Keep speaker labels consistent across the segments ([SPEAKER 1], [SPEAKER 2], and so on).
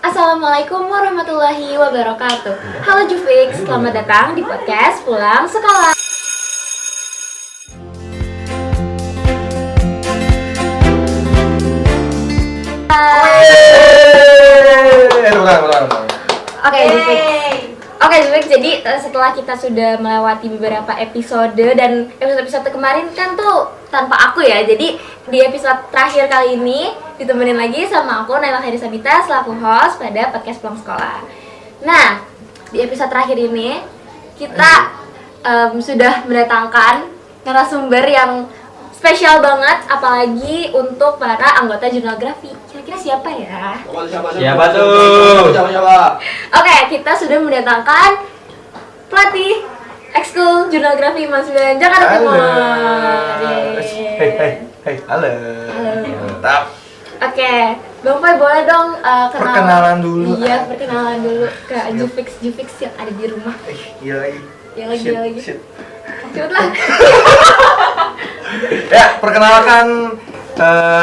[SPEAKER 1] Assalamualaikum warahmatullahi wabarakatuh. Halo Jufix, selamat datang di podcast Pulang Sekolah. Oke, Jufix. Jadi setelah kita sudah melewati beberapa episode dan episode kemarin kan tuh tanpa aku ya. Jadi di episode terakhir kali ini ditemenin lagi sama aku Naila Khairi Sabita selaku host pada podcast Pulang Sekolah. Nah, di episode terakhir ini kita sudah mendatangkan narasumber yang spesial banget, apalagi untuk para anggota jurnalgrafi. Kira-kira siapa ya?
[SPEAKER 2] Siapa tuh?
[SPEAKER 1] Oke, kita sudah mendatangkan pelatih ekskul jurnalgrafi Mas Bilan Jakarta Timur.
[SPEAKER 2] Hei, halo. Mantap.
[SPEAKER 1] Oke, Bang Pai boleh dong
[SPEAKER 2] Perkenalan dulu.
[SPEAKER 1] Iya, perkenalan dulu ke Jufix yang ada di rumah.
[SPEAKER 2] Iya lagi.
[SPEAKER 1] Iya lagi. Cepet lah.
[SPEAKER 2] Ya, perkenalkan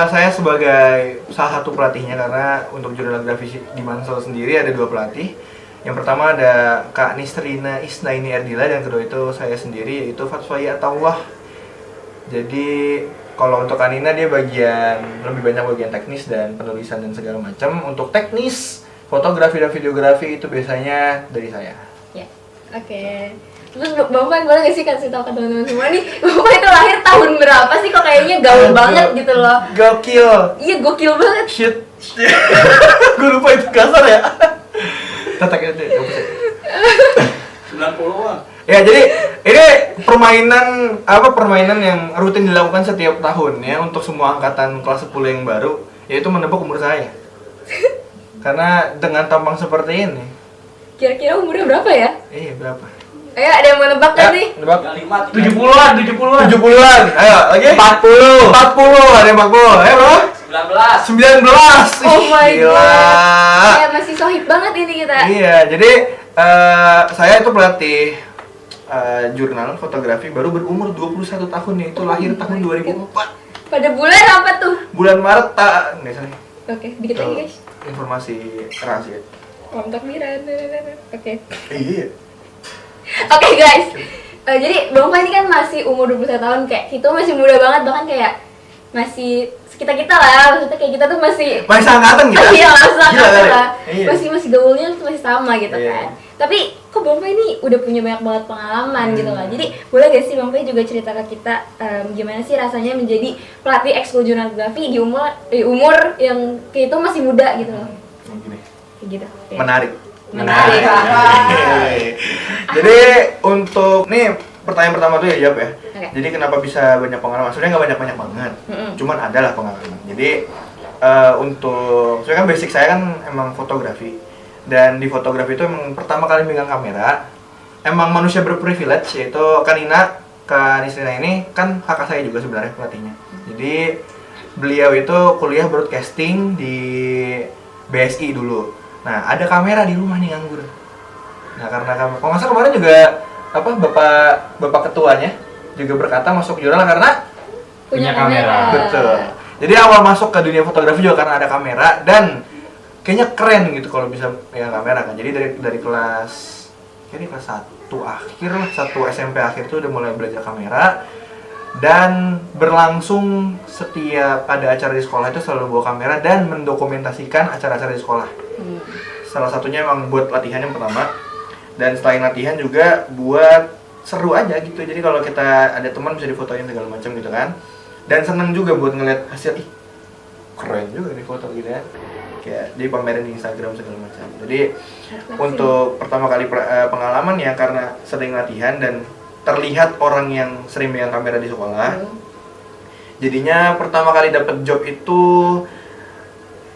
[SPEAKER 2] saya sebagai salah satu pelatihnya karena untuk jurnalgrafi di Mansel sendiri ada 2 pelatih. Yang pertama ada Kak Nisrina Isnaini Erdila dan kedua itu saya sendiri yaitu Fatswai Atawah. Jadi kalau untuk Kanina dia lebih banyak bagian teknis dan penulisan dan segala macam. Untuk teknis, fotografi dan videografi itu biasanya dari saya.
[SPEAKER 1] Ya, oke. Terus Bang Pai boleh gak sih kasih tau ke teman-teman semua nih, Bang Pai itu lahir tahun berapa sih? Kok kayaknya gaul banget gitu loh.
[SPEAKER 2] Gokil.
[SPEAKER 1] Iya, gokil banget.
[SPEAKER 2] Shit. Gue lupa itu kasar ya. Tetek itu.
[SPEAKER 3] 90-an.
[SPEAKER 2] Ya, jadi ini permainan yang rutin dilakukan setiap tahun ya untuk semua angkatan kelas 10 yang baru, yaitu menebak umur saya. Karena dengan tampang seperti ini.
[SPEAKER 1] Kira-kira umurnya berapa ya?
[SPEAKER 2] Iya, berapa?
[SPEAKER 1] Ayo, ada yang mau nebak kan nih?
[SPEAKER 2] Nebak.
[SPEAKER 3] 70-an.
[SPEAKER 2] 70-an. Ayo, lagi? 40. Ada yang 40. Ayo, bro. 19.
[SPEAKER 1] Oh my
[SPEAKER 2] Gila.
[SPEAKER 1] god. Ya, masih sohib banget ini kita.
[SPEAKER 2] Iya, jadi saya itu pelatih jurnal fotografi baru berumur 21 tahun ya. Itu lahir tahun 2004.
[SPEAKER 1] Pada bulan apa tuh?
[SPEAKER 2] Bulan Maret enggak salah.
[SPEAKER 1] Oke, dikit lagi guys.
[SPEAKER 2] Informasi rahasia.
[SPEAKER 1] Mantap Miran. Oke.
[SPEAKER 2] Iya.
[SPEAKER 1] Oke guys. Jadi Bang Pai ini kan masih umur 21 tahun, kayak itu masih muda banget, bahkan kayak masih kita lah, maksudnya kayak kita tuh masih
[SPEAKER 2] seangkatan gitu.
[SPEAKER 1] Iya,
[SPEAKER 2] Gila,
[SPEAKER 1] lah.
[SPEAKER 2] Iya.
[SPEAKER 1] Masih gaulnya tuh masih sama gitu
[SPEAKER 2] Iya.
[SPEAKER 1] kan. Tapi kok Bang Pai ini udah punya banyak banget pengalaman gitu kan. Jadi boleh gak sih Bang Pai juga cerita ke kita gimana sih rasanya menjadi pelatih ekskul jurnalgrafi di umur yang kayak itu masih muda gitu loh.
[SPEAKER 2] Gini.
[SPEAKER 1] Kayak gitu. Ya.
[SPEAKER 2] Menarik.
[SPEAKER 1] Menarik.
[SPEAKER 2] Jadi untuk nih pertanyaan pertama tuh ya jawab ya.
[SPEAKER 1] Oke.
[SPEAKER 2] Jadi kenapa bisa banyak pengalaman? Sebenarnya nggak banyak banget. Cuman ada lah pengalaman. Jadi untuk saya kan basic saya kan emang fotografi. Dan di fotografi itu emang pertama kali megang kamera. Emang manusia berprivilege, yaitu Kanina, Kak Nisrina ini kan kakak saya juga sebenarnya pelatihnya. Jadi beliau itu kuliah broadcasting di BSI dulu. Nah, ada kamera di rumah nih nganggur. Nah, karena kalau nggak salah kemarin juga bapak ketuanya juga berkata masuk jurnal karena
[SPEAKER 1] Punya kamera.
[SPEAKER 2] Betul. Jadi awal masuk ke dunia fotografi juga karena ada kamera dan kayaknya keren gitu kalau bisa pegang kamera kan. Jadi dari kelas 1 akhir lah, 1 SMP akhir tuh udah mulai belajar kamera. Dan berlangsung setiap ada acara di sekolah itu selalu bawa kamera dan mendokumentasikan acara-acara di sekolah. Salah satunya emang buat latihan yang pertama, dan selain latihan juga buat seru aja gitu. Jadi kalau kita ada teman bisa difotoin segala macam gitu kan. Dan seneng juga buat ngeliat hasil, keren juga nih foto gitu ya. Kayak dipamerin di Instagram segala macam. Jadi untuk pertama kali pengalaman ya karena sering latihan dan terlihat orang yang sering megang kamera di sekolah. Jadinya pertama kali dapat job itu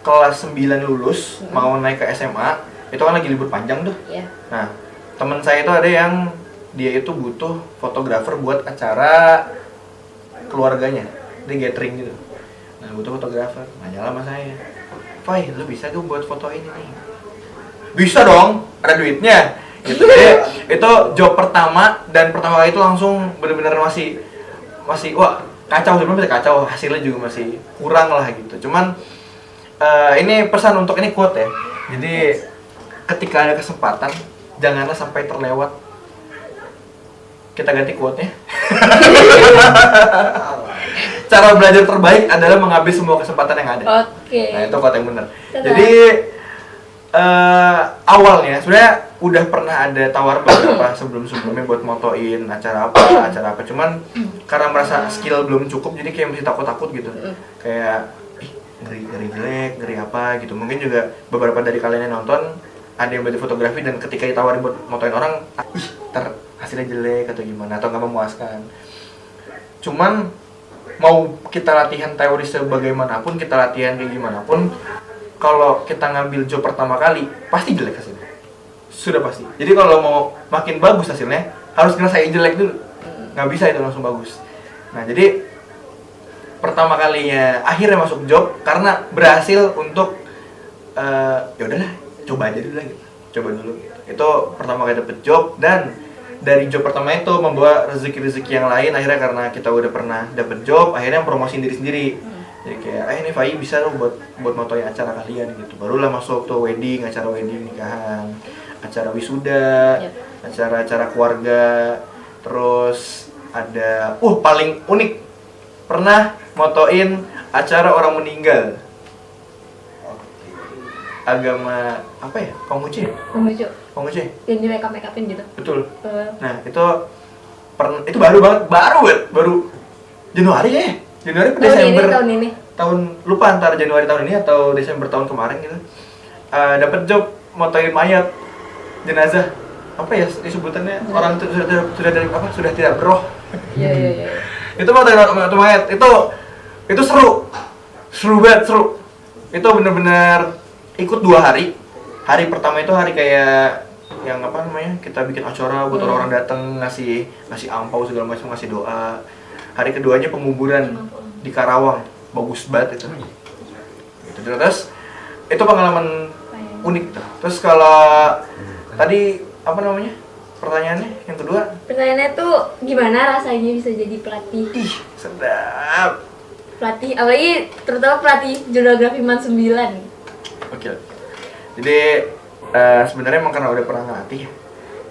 [SPEAKER 2] kelas 9 lulus, mau naik ke SMA. Itu kan lagi libur panjang tuh.
[SPEAKER 1] Iya.
[SPEAKER 2] Nah, teman saya itu ada yang dia itu butuh fotografer buat acara keluarganya, dia gathering gitu. Nah, butuh fotografer. Nanya sama saya, "Pai, lu bisa tuh buat foto ini nih?" Bisa dong, ada duitnya. Gitu. Jadi itu job pertama dan pertama kali itu langsung benar-benar masih wah kacau, sebenarnya masih kacau, hasilnya juga masih kurang lah gitu. Cuman ini pesan untuk ini quote ya. Jadi ketika ada kesempatan, janganlah sampai terlewat. Kita ganti quote-nya. Cara belajar terbaik adalah mengambil semua kesempatan yang ada.
[SPEAKER 1] Oke.
[SPEAKER 2] Nah, itu quote yang benar.
[SPEAKER 1] Benar.
[SPEAKER 2] Jadi awalnya sebenarnya udah pernah ada tawaran beberapa sebelum-sebelumnya buat motoin acara apa. Cuman karena merasa skill belum cukup, jadi kayak masih takut-takut gitu. Kayak ngeri jelek, ngeri apa gitu. Mungkin juga beberapa dari kalian yang nonton ada yang belajar fotografi dan ketika ditawarin buat motoin orang, hasilnya jelek atau gimana, atau nggak memuaskan. Cuman mau kita latihan teori sebagaimanapun, kita latihan kayak gimana pun, kalau kita ngambil job pertama kali pasti jelek hasilnya, sudah pasti. Jadi kalau mau makin bagus hasilnya harus ngerasain jelek dulu, nggak bisa itu langsung bagus. Nah jadi pertama kalinya akhirnya masuk job karena berhasil untuk ya udahlah coba aja dulu lah gitu. Coba dulu gitu. Itu pertama kali dapet job, dan dari job pertama itu membawa rezeki-rezeki yang lain. Akhirnya karena kita udah pernah dapet job, akhirnya promosiin diri sendiri. Jadi kayak, ini Fai bisa lo buat motoin acara kalian gitu. Barulah masuk tuh wedding, acara wedding, nikahan, acara wisuda, acara-acara keluarga. Terus ada, paling unik, pernah motoin acara orang meninggal. Agama apa ya? Konghucu ya? Konghucu.
[SPEAKER 1] Yang di make upin gitu.
[SPEAKER 2] Betul. Nah itu baru banget, baru Januari ya? Januari ke Desember
[SPEAKER 1] tahun ini.
[SPEAKER 2] Tahun lupa antara Januari tahun ini atau Desember tahun kemarin gitu. Dapat job motoin mayat, jenazah. Apa ya disebutannya? Orang itu sudah dari apa? Sudah tidak beroh.
[SPEAKER 1] Iya.
[SPEAKER 2] Itu motoin mayat. Itu seru banget. Itu bener-bener ikut 2 hari. Hari pertama itu hari kayak yang apa namanya, kita bikin acara buat orang-orang datang, ngasih angpau segala macam, ngasih doa. Hari keduanya penguburan di Karawang, bagus banget itu. Terus itu pengalaman unik tuh. Terus kalau tadi apa namanya pertanyaannya yang kedua?
[SPEAKER 1] Pertanyaannya tuh gimana rasanya bisa jadi pelatih?
[SPEAKER 2] Ih, sedap.
[SPEAKER 1] Pelatih, apalagi terutama pelatih geografi Man 9.
[SPEAKER 2] Oke. Jadi sebenarnya emang karena udah pernah ngelatih.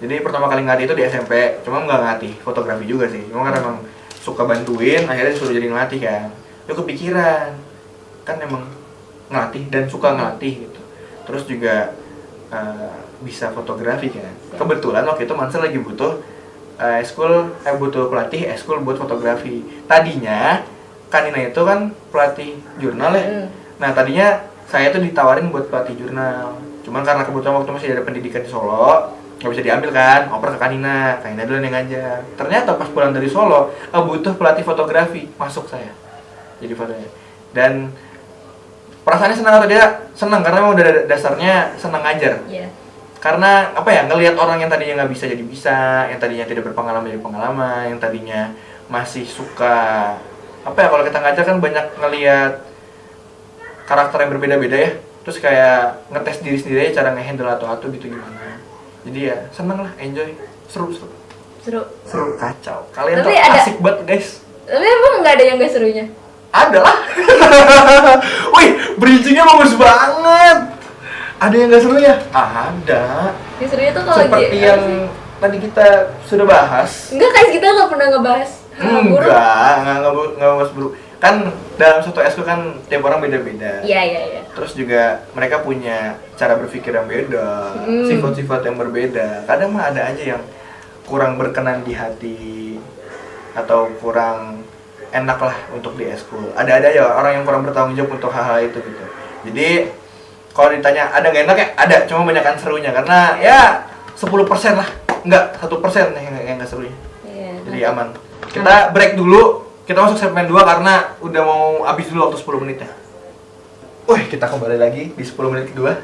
[SPEAKER 2] Jadi pertama kali ngelatih itu di SMP, cuma nggak ngelatih fotografi juga sih. Cuma karena emang suka bantuin, akhirnya disuruh jadi ngelatih kan. Itu kepikiran, kan emang ngelatih dan suka ngelatih gitu. Terus juga bisa fotografi kan. Kebetulan waktu itu Mansur lagi butuh butuh pelatih eskul buat fotografi. Tadinya Kanina itu kan pelatih jurnal ya. Nah tadinya saya tuh ditawarin buat pelatih jurnal, cuman karena kebetulan waktu masih ada pendidikan di Solo nggak bisa diambil kan, oper ke Kanina dulu yang ngajar. Ternyata pas pulang dari Solo butuh pelatih fotografi, masuk saya jadi fotonya. Dan perasaannya senang atau dia senang karena emang udah dasarnya senang ngajar. Karena apa ya, ngelihat orang yang tadinya nggak bisa jadi bisa, yang tadinya tidak berpengalaman jadi pengalaman, yang tadinya masih suka apa ya, kalau kita ngajar kan banyak ngelihat karakter yang berbeda-beda ya, terus kayak ngetes diri sendiri aja cara ngehandle atau gitu gimana. Jadi ya seneng lah, enjoy, seru kacau. Kalian tuh asik banget guys.
[SPEAKER 1] Tapi emang nggak ada yang gak serunya?
[SPEAKER 2] Ada lah. Wih, bridgingnya bagus banget. Ada yang gak serunya? Ada.
[SPEAKER 1] Yang serunya tuh kalau
[SPEAKER 2] seperti yang tadi kita sudah bahas.
[SPEAKER 1] Enggak, kayak kita nggak pernah ngebahas.
[SPEAKER 2] Nggak bahas buruk. Kan dalam satu eskul kan tiap orang beda-beda.
[SPEAKER 1] Iya.
[SPEAKER 2] Terus juga mereka punya cara berpikir yang beda, sifat-sifat yang berbeda. Kadang mah ada aja yang kurang berkenan di hati atau kurang enak lah untuk di eskul. Ada ya orang yang kurang bertanggung jawab untuk hal-hal itu gitu. Jadi kalau ditanya ada nggak enak ya? Ada, cuma banyakan serunya karena ya 10% lah, enggak 1% yang nggak serunya. Jadi aman. Kita break dulu. Kita masuk segmen 2 karena udah mau habis dulu waktu 10 menitnya. Wih, kita kembali lagi di 10 menit kedua.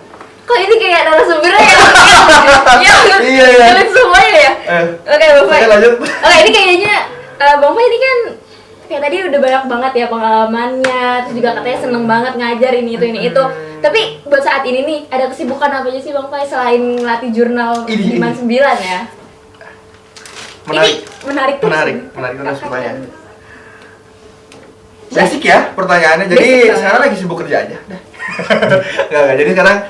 [SPEAKER 1] Kok ini kayak narasumbernya ya? Iya. Kalian semuanya ya? Oke, Bang Fai.
[SPEAKER 2] Lanjut.
[SPEAKER 1] Oke, ini kayaknya Bang Fai ini kan kayak tadi udah banyak banget ya pengalamannya, terus juga katanya seneng banget ngajar ini itu. Tapi buat saat ini nih, ada kesibukan apa aja sih Bang Fai selain ngelatih jurnal di Man 9 ya? Menarik terus
[SPEAKER 2] supaya basic ya pertanyaannya. Jadi sekarang lagi sibuk kerja aja. Nggak. Jadi sekarang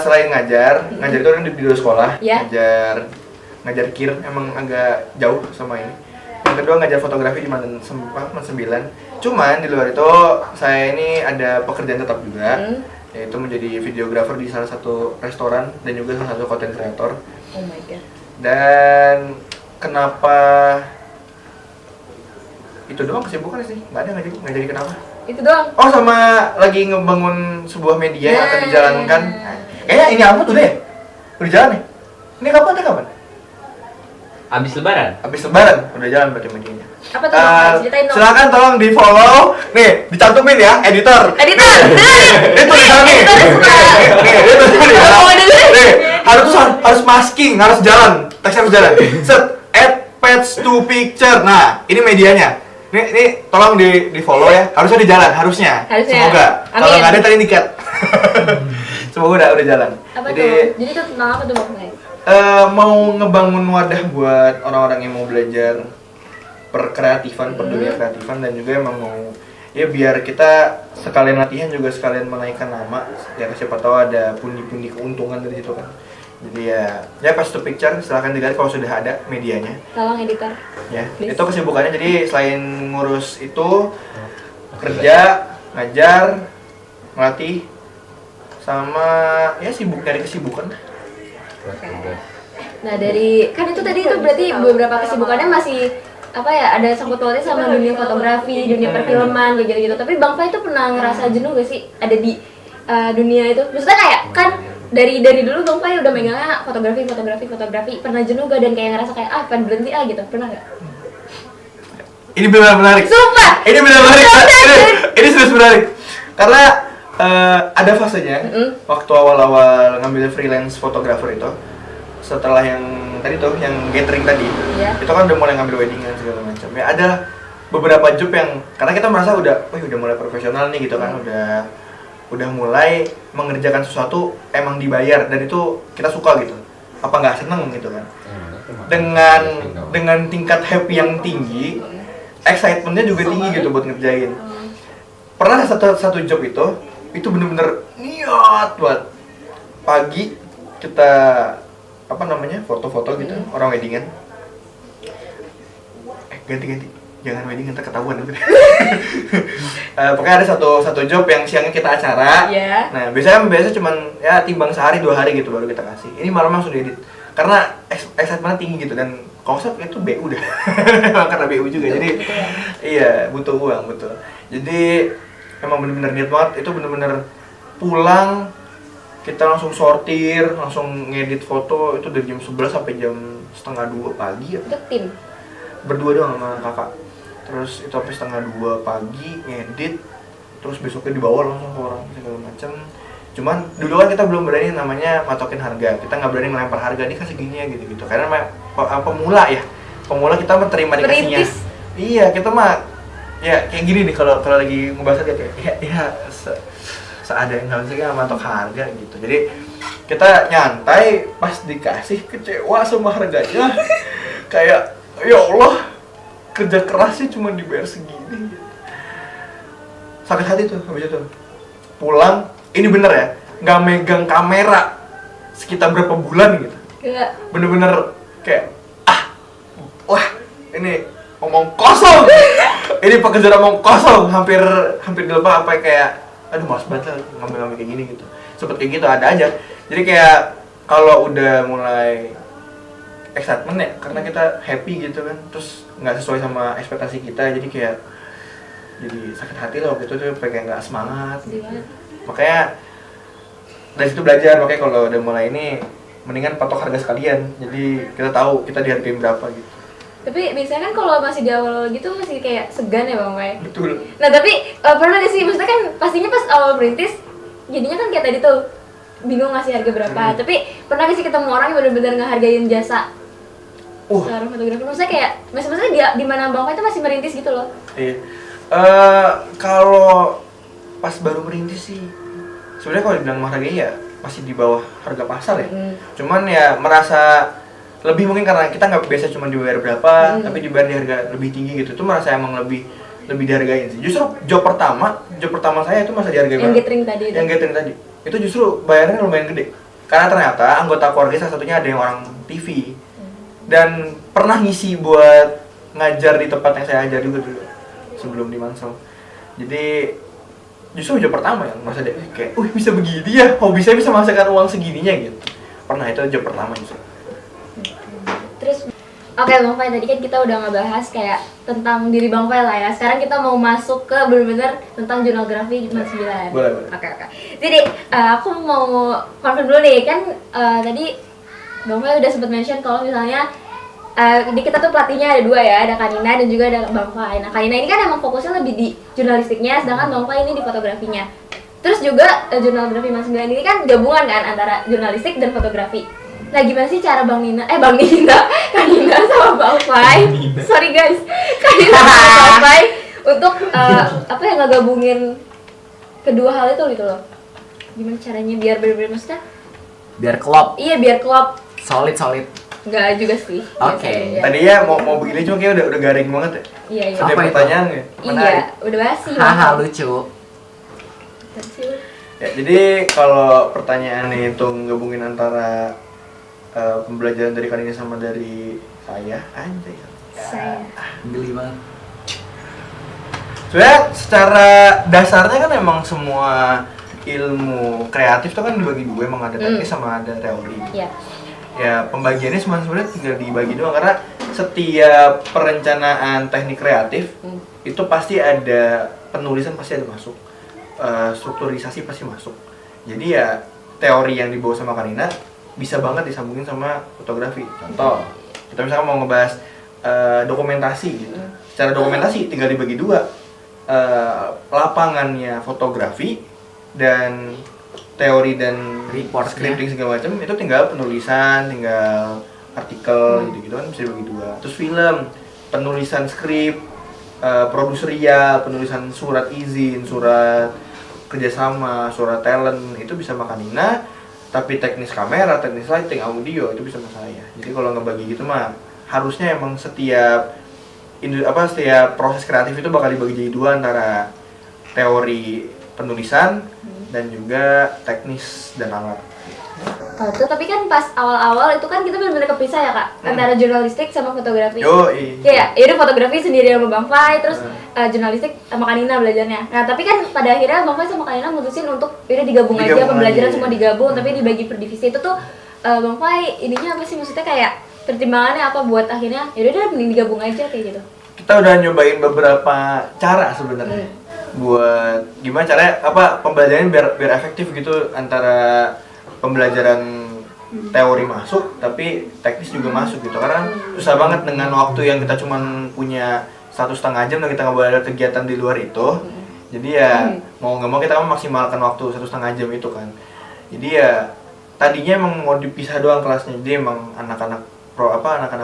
[SPEAKER 2] Selain ngajar itu kan di dua sekolah.
[SPEAKER 1] Ya.
[SPEAKER 2] Ngajar kir emang agak jauh sama ini. Yang kedua ngajar fotografi di Manten 9. Cuman di luar itu saya ini ada pekerjaan tetap juga, yaitu menjadi videografer di salah satu restoran dan juga salah satu content creator.
[SPEAKER 1] Oh my god.
[SPEAKER 2] Dan kenapa itu doang kesibukan sih? Nggak ada, nggak jadi kenapa.
[SPEAKER 1] Itu doang.
[SPEAKER 2] Oh, sama lagi ngebangun sebuah media yang akan dijalankan. Kayaknya ini apa tuh deh? Udah jalan nih? Ini kapan?
[SPEAKER 3] Abis lebaran?
[SPEAKER 2] Habis lebaran, udah jalan berarti medianya.
[SPEAKER 1] Apa tuh? Bang? Ceritain dong.
[SPEAKER 2] Silakan tolong di follow. Nih, dicantumin ya, editor.
[SPEAKER 1] Editor, dengerin.
[SPEAKER 2] Itu di sana nih. Nih, itu di sana.
[SPEAKER 1] Oh, dengerin.
[SPEAKER 2] Nih, harus masking, harus jalan. Teksnya harus jalan. Set, add page to picture. Nah, ini medianya. Nih, tolong di follow ya. Harusnya di jalan, harusnya. Semoga. Kalau nggak ada tadi di-cut. Semoga udah jalan.
[SPEAKER 1] Apa tuh? Jadi itu tentang apa tuh, Bang?
[SPEAKER 2] Mau ngebangun wadah buat orang-orang yang mau belajar perkreatifan, dunia kreatifan, dan juga emang mau ya biar kita sekalian latihan juga sekalian menaikkan nama. Ya siapa tahu ada pundi-pundi keuntungan dari situ kan. Jadi ya pas to picture silahkan dilihat kalau sudah ada medianya.
[SPEAKER 1] Tolong editor.
[SPEAKER 2] Ya,
[SPEAKER 1] Please.
[SPEAKER 2] itu kesibukannya. Jadi selain ngurus itu kerja, ngajar, ngelatih, sama ya sibuk dari kesibukan.
[SPEAKER 1] Nah dari kan itu tadi itu berarti beberapa kesibukannya masih apa ya, ada sangkut pautnya sama dunia fotografi, dunia perfilman kayak gitu-gitu. Tapi Bang Fai itu pernah ngerasa jenuh gak sih ada di dunia itu? Maksudnya kayak kan dari dulu Bang Fai udah megangnya fotografi. Pernah jenuh gak dan kayak ngerasa kayak pengen berhenti gitu? Pernah gak?
[SPEAKER 2] Ini benar menarik.
[SPEAKER 1] Sumpah.
[SPEAKER 2] Ini benar menarik. Ini serius menarik. Karena ada fasenya waktu awal-awal ngambil freelance fotografer itu, setelah yang tadi tuh yang gathering tadi, itu kan udah mulai ngambil weddingan segala macam. Ya ada beberapa job yang karena kita merasa udah mulai profesional nih gitu kan, udah mulai mengerjakan sesuatu emang dibayar dan itu kita suka gitu. Apa nggak seneng gitu kan? Dengan tingkat happy yang tinggi, excitementnya juga tinggi gitu buat ngerjain. Pernah satu job itu bener-bener niat buat pagi kita foto-foto gitu orang weddingan. Ganti jangan weddingan ntar ketahuan. Pokoknya ada satu job yang siangnya kita acara. Nah biasa cuman ya timbang sehari 2 hari gitu baru kita kasih. Ini malam langsung diedit karena excitementnya tinggi gitu dan konsep itu BU dah. Karena BU juga jadi iya butuh uang betul. Jadi emang bener-bener niat banget, itu bener-bener pulang kita langsung sortir, langsung ngedit foto itu dari jam 11 sampai jam 1:30 pagi ya.
[SPEAKER 1] Itu tim?
[SPEAKER 2] Berdua doang sama kakak. Terus itu sampai 1:30 pagi ngedit, terus besoknya dibawa langsung ke orang segala macam. Cuman dulu kan kita belum berani namanya matokin harga, kita nggak berani ngelempar harga ini kan segini ya gitu-gitu. Karena pemula kita menerima dikasihnya. Iya kita mah ya kayak gini nih kalau lagi ngebahas kayak seadanya nggak bisa nggak matok harga gitu. Jadi kita nyantai pas dikasih kecewa sama harganya. Kayak ya Allah kerja keras sih cuma dibayar segini. Sakit hati tuh habis itu. Pulang ini bener ya nggak megang kamera sekitar berapa bulan gitu. Bener-bener kayak wah ini omong kosong. Ini pekerjaan omong kosong, hampir dilepas apa kayak aduh malas banget lah ngambil kayak gini gitu. Sempet kayak gitu ada aja. Jadi kayak kalau udah mulai excitement ya karena kita happy gitu kan, terus nggak sesuai sama ekspektasi kita, jadi kayak jadi sakit hati lah waktu itu tuh kayak nggak semangat gitu. Makanya dari situ belajar, makanya kalau udah mulai ini mendingan patok harga sekalian, jadi kita tahu kita dihargain berapa gitu.
[SPEAKER 1] Tapi biasanya kan kalau masih di awal gitu masih kayak segan ya Bang Fai.
[SPEAKER 2] Betul.
[SPEAKER 1] Nah tapi pernah gak sih, maksudnya kan pastinya pas awal merintis jadinya kan kayak tadi tuh bingung ngasih harga berapa. Tapi pernah gak sih ketemu orang yang benar-benar ngehargain jasa seorang fotografer? Maksudnya kayak maksudnya dia di mana Bang Fai itu masih merintis gitu loh.
[SPEAKER 2] Iya. Kalau pas baru merintis sih sebenarnya kalau dibilang menghargai ya masih di bawah harga pasar ya. Cuman ya merasa lebih mungkin karena kita nggak biasa cuma dibayar berapa, tapi dibayar di harga lebih tinggi gitu. Itu merasa emang lebih dihargain sih. Justru job pertama saya itu masa dihargai
[SPEAKER 1] yang gathering tadi.
[SPEAKER 2] Yang gathering tadi. itu justru bayarnya lumayan gede. Karena ternyata anggota keluarga salah satunya ada yang orang TV dan pernah ngisi buat ngajar di tempat yang saya ajar juga dulu sebelum di Mansel. Jadi justru job pertama yang masa dia kayak, bisa begini ya, hobi saya bisa menghasilkan uang segininya gitu. Pernah, itu job pertama justru.
[SPEAKER 1] Terus oke Bang Fai, tadi kan kita udah ngebahas kayak tentang diri Bang Fai lah ya. Sekarang kita mau masuk ke bener-bener tentang jurnalgrafi 9.
[SPEAKER 2] Boleh.
[SPEAKER 1] Oke. Jadi aku mau confirm dulu nih, kan tadi Bang Fai udah sempet mention kalau misalnya di kita tuh pelatihnya ada 2 ya, ada Kanina dan juga ada Bang Fai. Nah Kanina ini kan emang fokusnya lebih di jurnalistiknya, sedangkan Bang Fai ini di fotografinya. Terus juga jurnalgrafi 9 ini kan gabungan kan antara jurnalistik dan fotografi. Nah gimana sih cara Kanina sama Bang Fai, sorry guys, Kanina sama Bang Fai untuk ngegabungin kedua hal itu gitu loh. Gimana caranya biar bener-bener maksudnya?
[SPEAKER 4] Biar klop.
[SPEAKER 1] Iya biar klop.
[SPEAKER 4] Solid.
[SPEAKER 1] Enggak juga sih.
[SPEAKER 4] Oke.
[SPEAKER 1] Biasanya, ya.
[SPEAKER 2] Tadinya mau begini cuma kayak udah garing banget ya.
[SPEAKER 1] Iya.
[SPEAKER 2] Setiap
[SPEAKER 4] Apa itu?
[SPEAKER 2] pertanyaan ya.
[SPEAKER 1] Iya, udah basi.
[SPEAKER 4] Haha, lucu.
[SPEAKER 2] Ya, jadi kalau pertanyaannya itu gabungin antara pembelajaran dari Kanina sama dari saya, anjay.
[SPEAKER 1] Saya.
[SPEAKER 4] Geli banget.
[SPEAKER 2] Sebenarnya secara dasarnya kan emang semua ilmu kreatif itu kan dibagi 2, emang ada teknis sama ada teori.
[SPEAKER 1] Iya.
[SPEAKER 2] Ya pembagiannya sebenarnya tinggal dibagi doang, karena setiap perencanaan teknik kreatif itu pasti ada penulisan, pasti ada masuk, strukturisasi pasti masuk. Jadi ya teori yang dibawa sama Kanina bisa banget disambungin sama fotografi. Contoh, kita misalkan mau ngebahas dokumentasi gitu. Secara dokumentasi tinggal dibagi 2, lapangannya fotografi dan teori dan
[SPEAKER 4] Report
[SPEAKER 2] scripting segala macam itu tinggal penulisan, tinggal artikel gitu kan bisa dibagi 2. Terus film, penulisan skrip, produseria, penulisan surat izin, surat kerjasama, surat talent itu bisa sama Kanina. Tapi teknis kamera, teknis lighting, audio itu bisa sama saya. Jadi kalau ngebagi gitu mah harusnya emang setiap proses kreatif itu bakal dibagi jadi 2 antara teori penulisan dan juga teknis dan alat.
[SPEAKER 1] Oh, itu tapi kan pas awal-awal itu kan kita benar-benar kepisah ya Kak, antara jurnalistik sama fotografi. Iya, itu fotografi sendiri sama Bang Fai, terus jurnalistik sama Kanina belajarnya. Nah, tapi kan pada akhirnya Bang Fai sama Kanina mutusin untuk udah digabung aja, pembelajaran semua digabung, tapi dibagi per divisi. Itu tuh Bang Fai ininya apa sih, maksudnya kayak pertimbangannya apa buat akhirnya yaudah deh mending digabung aja kayak gitu.
[SPEAKER 2] Kita udah nyobain beberapa cara sebenarnya. Buat gimana caranya pembelajaran biar efektif gitu, antara pembelajaran teori masuk tapi teknis juga masuk gitu, karena susah banget dengan waktu yang kita cuman punya 1,5 jam dan kita nggak boleh ada kegiatan di luar itu. Jadi ya mau nggak mau kita memaksimalkan waktu 1,5 jam itu kan. Jadi ya tadinya emang mau dipisah doang kelasnya, jadi emang anak-anak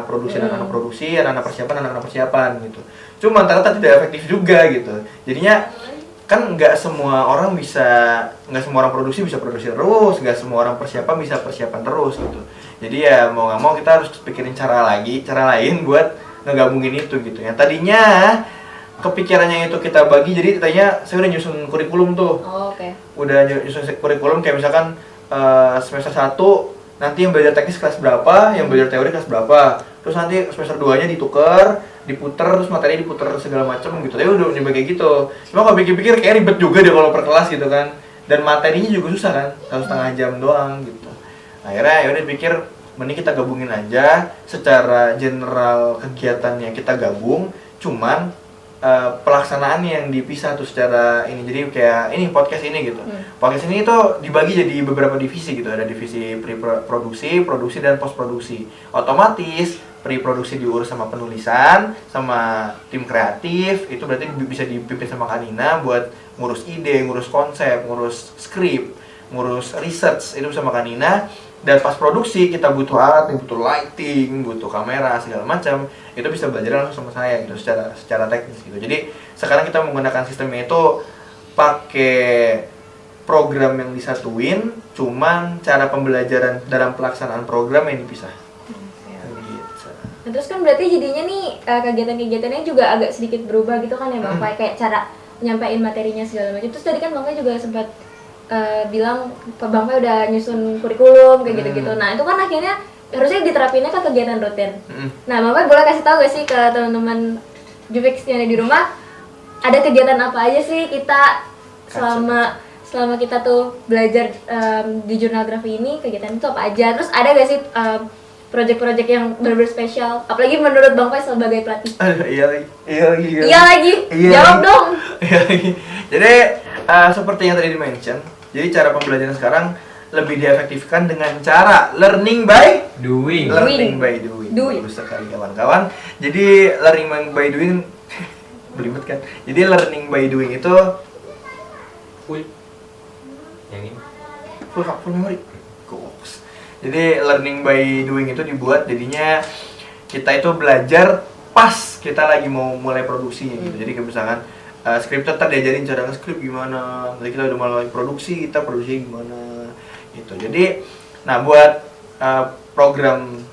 [SPEAKER 2] produksi, anak-anak persiapan gitu. Cuma ternyata tidak efektif juga gitu. Jadinya kan nggak semua orang produksi bisa produksi terus, nggak semua orang persiapan bisa persiapan terus gitu. Jadi ya mau nggak mau kita harus pikirin cara lain buat ngegabungin itu gitu. Yang tadinya kepikirannya itu kita bagi, jadi tadinya saya udah nyusun kurikulum tuh.
[SPEAKER 1] Oh, oke.
[SPEAKER 2] Udah nyusun kurikulum kayak misalkan semester 1 nanti yang belajar teknis kelas berapa, yang belajar teori kelas berapa. Terus nanti semester 2-nya diputer, terus materi diputer segala macam gitu. Tapi udah nyoba kayak gitu. Cuma kalau pikir-pikir kayak ribet juga deh kalau per kelas gitu kan. Dan materinya juga susah kan, 1,5 jam doang gitu. Akhirnya ya udah pikir mending kita gabungin aja, secara general kegiatannya kita gabung, cuman pelaksanaan yang dipisah tuh secara ini. Jadi kayak ini podcast ini gitu. Podcast ini tuh dibagi jadi beberapa divisi gitu. Ada divisi pre-produksi, produksi dan post produksi. Otomatis pre-produksi diurus sama penulisan, sama tim kreatif. Itu berarti bisa dipimpin sama Kanina buat ngurus ide, ngurus konsep, ngurus skrip, ngurus research, itu sama Kanina. Dan pas produksi kita butuh alat, butuh lighting, butuh kamera segala macam, itu bisa belajar langsung sama saya gitu secara teknis gitu. Jadi sekarang kita menggunakan sistemnya itu pakai program yang disatuin, cuman cara pembelajaran dalam pelaksanaan program yang dipisah.
[SPEAKER 1] Nah, terus kan berarti jadinya nih kegiatan-kegiatannya juga agak sedikit berubah gitu kan ya Bang Fai, kayak cara nyampein materinya segala macam. Terus tadi kan Bang Fai juga sempat bilang Bang Fai udah nyusun kurikulum kayak gitu-gitu. Nah itu kan akhirnya harusnya diterapinnya ke kegiatan rutin. Nah Bang Fai boleh kasih tahu gak sih ke teman-teman Juvix yang ada di rumah, ada kegiatan apa aja sih kita selama kita tuh belajar di jurnalgrafi ini, kegiatan itu apa aja? Terus ada gak sih project-project yang benar-benar spesial? Apalagi menurut Bang Fai sebagai pelatih.
[SPEAKER 2] Aduh, iya lagi.
[SPEAKER 1] Jawab dong.
[SPEAKER 2] Iya lagi. Jadi seperti yang tadi di-mention, jadi cara pembelajaran sekarang lebih diefektifkan dengan cara learning by
[SPEAKER 3] Doing.
[SPEAKER 2] learning by doing. Bagus sekali kawan-kawan. Jadi learning by doing belibet kan. Jadi learning by doing itu
[SPEAKER 3] Full. Yang ini.
[SPEAKER 2] full memory. Goks. Jadi learning by doing itu dibuat jadinya kita itu belajar pas kita lagi mau mulai produksinya gitu. Jadi kayak misalkan skrip tetap diajarin cara nge-script gimana. Nanti kita udah mulai produksi, kita produksi gimana gitu. Jadi nah buat program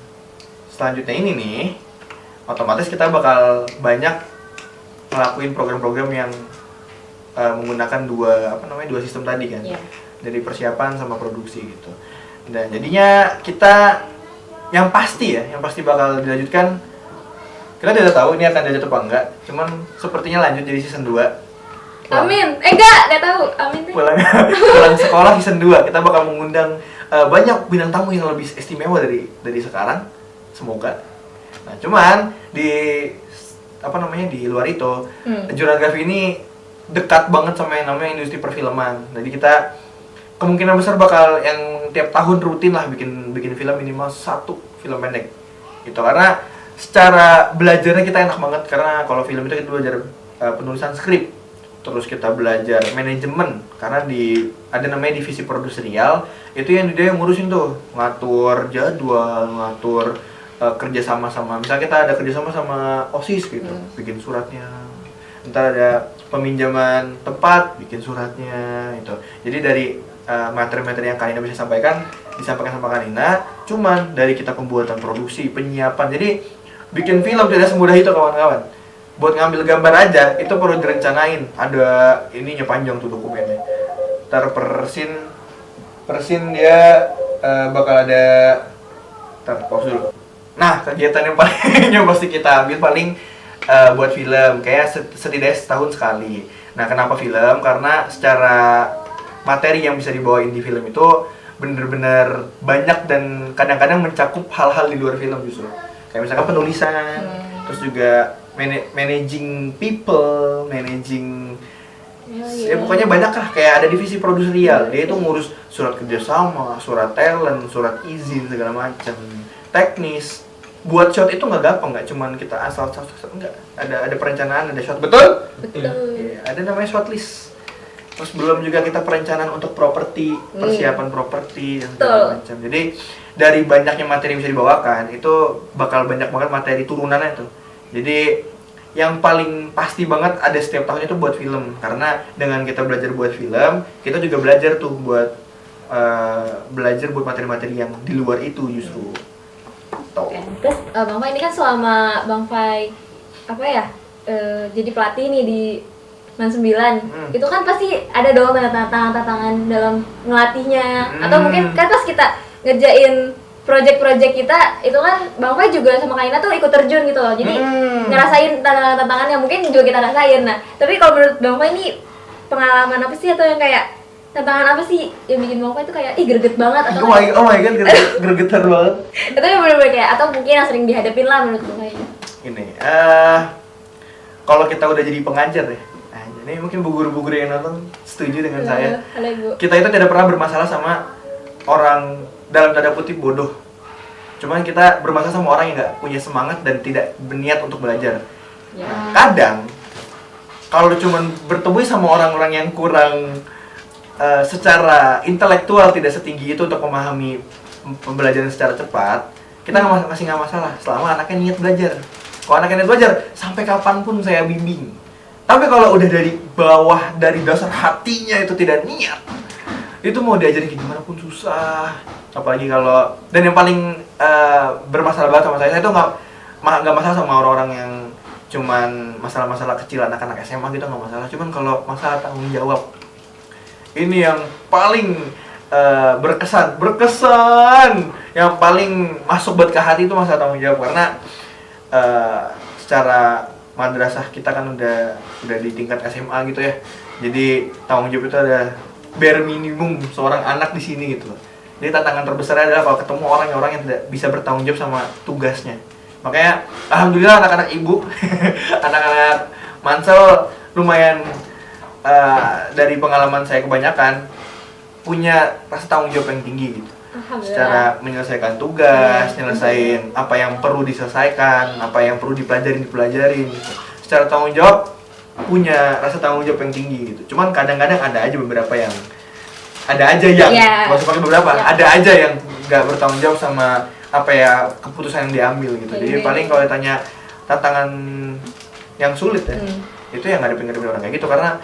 [SPEAKER 2] selanjutnya ini nih, otomatis kita bakal banyak ngelakuin program-program yang menggunakan dua sistem tadi kan.
[SPEAKER 1] Yeah.
[SPEAKER 2] Dari persiapan sama produksi gitu. Dan jadinya kita yang pasti bakal dilanjutkan, kita tidak tahu ini akan dilanjut apa enggak, cuman sepertinya lanjut jadi season 2.
[SPEAKER 1] Amin. Enggak tahu. Amin deh.
[SPEAKER 2] Pulang sekolah season 2 kita bakal mengundang banyak bintang tamu yang lebih istimewa dari sekarang, semoga. Nah, cuman di luar itu, jurnalgrafi ini dekat banget sama yang namanya industri perfilman. Jadi kita kemungkinan besar bakal yang tiap tahun rutin lah bikin film minimal 1 film pendek. Gitu, karena secara belajarnya kita enak banget, karena kalau film itu kita belajar penulisan skrip, terus kita belajar manajemen, karena ada namanya divisi produserial, itu yang dia yang ngurusin tuh, ngatur jadwal, ngatur kerjasama sama, misalnya kita ada kerjasama sama OSIS gitu, bikin suratnya, ntar ada peminjaman tempat, bikin suratnya gitu. Jadi dari materi-materi yang Kalina bisa disampaikan sama Kalina, cuman dari kita pembuatan produksi, penyiapan. Jadi bikin film tidak semudah itu kawan-kawan. Buat ngambil gambar aja itu perlu direncanain. Ada ininya panjang tuh dokumennya. Ntar persin dia bakal ada. Ntar pause dulu. Nah, kegiatan yang paling yang pasti kita ambil paling buat film, kayak setidaknya setahun sekali. Nah, kenapa film? Karena secara materi yang bisa dibawain di film itu bener-bener banyak dan kadang-kadang mencakup hal-hal di luar film justru. Kayak misalkan penulisan, terus juga managing people, ya pokoknya banyak lah. Kayak ada divisi produserial, dia itu ngurus surat kerjasama, surat talent, surat izin segala macam, teknis. Buat shot itu nggak gampang, nggak cuman kita asal enggak. Ada perencanaan, ada shot, betul? Ya, ada namanya shot list. Terus belum juga kita perencanaan untuk properti, persiapan properti dan segala macam. Jadi dari banyaknya materi yang bisa dibawakan, itu bakal banyak banget materi turunannya tuh. Jadi yang paling pasti banget ada setiap tahun itu buat film. Karena dengan kita belajar buat film, kita juga belajar tuh buat belajar buat materi-materi yang di luar itu justru.
[SPEAKER 1] Okay. Terus Bang Fai ini kan selama Bang Fai jadi pelatih nih di Man 9, itu kan pasti ada dong tantangan dalam ngelatihnya, atau mungkin kan pas kita ngerjain project-project kita, itu kan Bang Fai juga sama Kalina tuh ikut terjun gitu loh, jadi ngerasain tantangan yang mungkin juga kita rasain. Nah, tapi kalau menurut Bang Fai ini pengalaman apa sih, atau yang kayak tantangan apa sih yang bikin Bang Fai itu kayak greget banget, atau
[SPEAKER 2] oh my god, gregetan banget.
[SPEAKER 1] Itu yang bener-bener kayak, atau mungkin yang sering dihadapin lah menurut Bang Fai.
[SPEAKER 2] Ini, kalau kita udah jadi pengajar ya, ini mungkin bu-guru yang nonton setuju dengan saya.
[SPEAKER 1] Halo, Bu.
[SPEAKER 2] Kita itu tidak pernah bermasalah sama orang dalam tanda kutip bodoh. Cuman kita bermasalah sama orang yang nggak punya semangat dan tidak berniat untuk belajar.
[SPEAKER 1] Ya.
[SPEAKER 2] Nah, kadang kalau cuman bertemu sama orang-orang yang kurang secara intelektual tidak setinggi itu untuk memahami pembelajaran secara cepat, kita masih nggak masalah selama anaknya niat belajar. Kalau anaknya niat belajar, sampai kapanpun saya bimbing. Tapi kalau udah dari bawah, dari dasar hatinya itu tidak niat, itu mau diajarin gimana pun susah. Apalagi kalau, dan yang paling bermasalah banget sama saya itu nggak masalah sama orang-orang yang cuman masalah-masalah kecil, anak-anak SMA gitu nggak masalah. Cuman kalau masalah tanggung jawab, ini yang paling berkesan yang paling masuk buat ke hati itu masalah tanggung jawab, karena secara madrasah kita kan udah di tingkat SMA gitu ya, jadi tanggung jawab itu ada bare minimum seorang anak di sini gitu. Jadi tantangan terbesar adalah kalau ketemu orang yang tidak bisa bertanggung jawab sama tugasnya. Makanya alhamdulillah anak-anak ibu anak-anak Mansel lumayan dari pengalaman saya kebanyakan punya rasa tanggung jawab yang tinggi gitu. Secara menyelesaikan tugas, nyelesain apa yang perlu diselesaikan, apa yang perlu dipelajarin gitu. Secara tanggung jawab punya rasa tanggung jawab yang tinggi gitu. Cuman kadang-kadang ada aja yang nggak usah pakai beberapa, ada aja yang nggak bertanggung jawab sama apa ya keputusan yang diambil gitu. Jadi paling kalau ditanya tantangan yang sulit ya, itu yang ngadepin orang kayak gitu, karena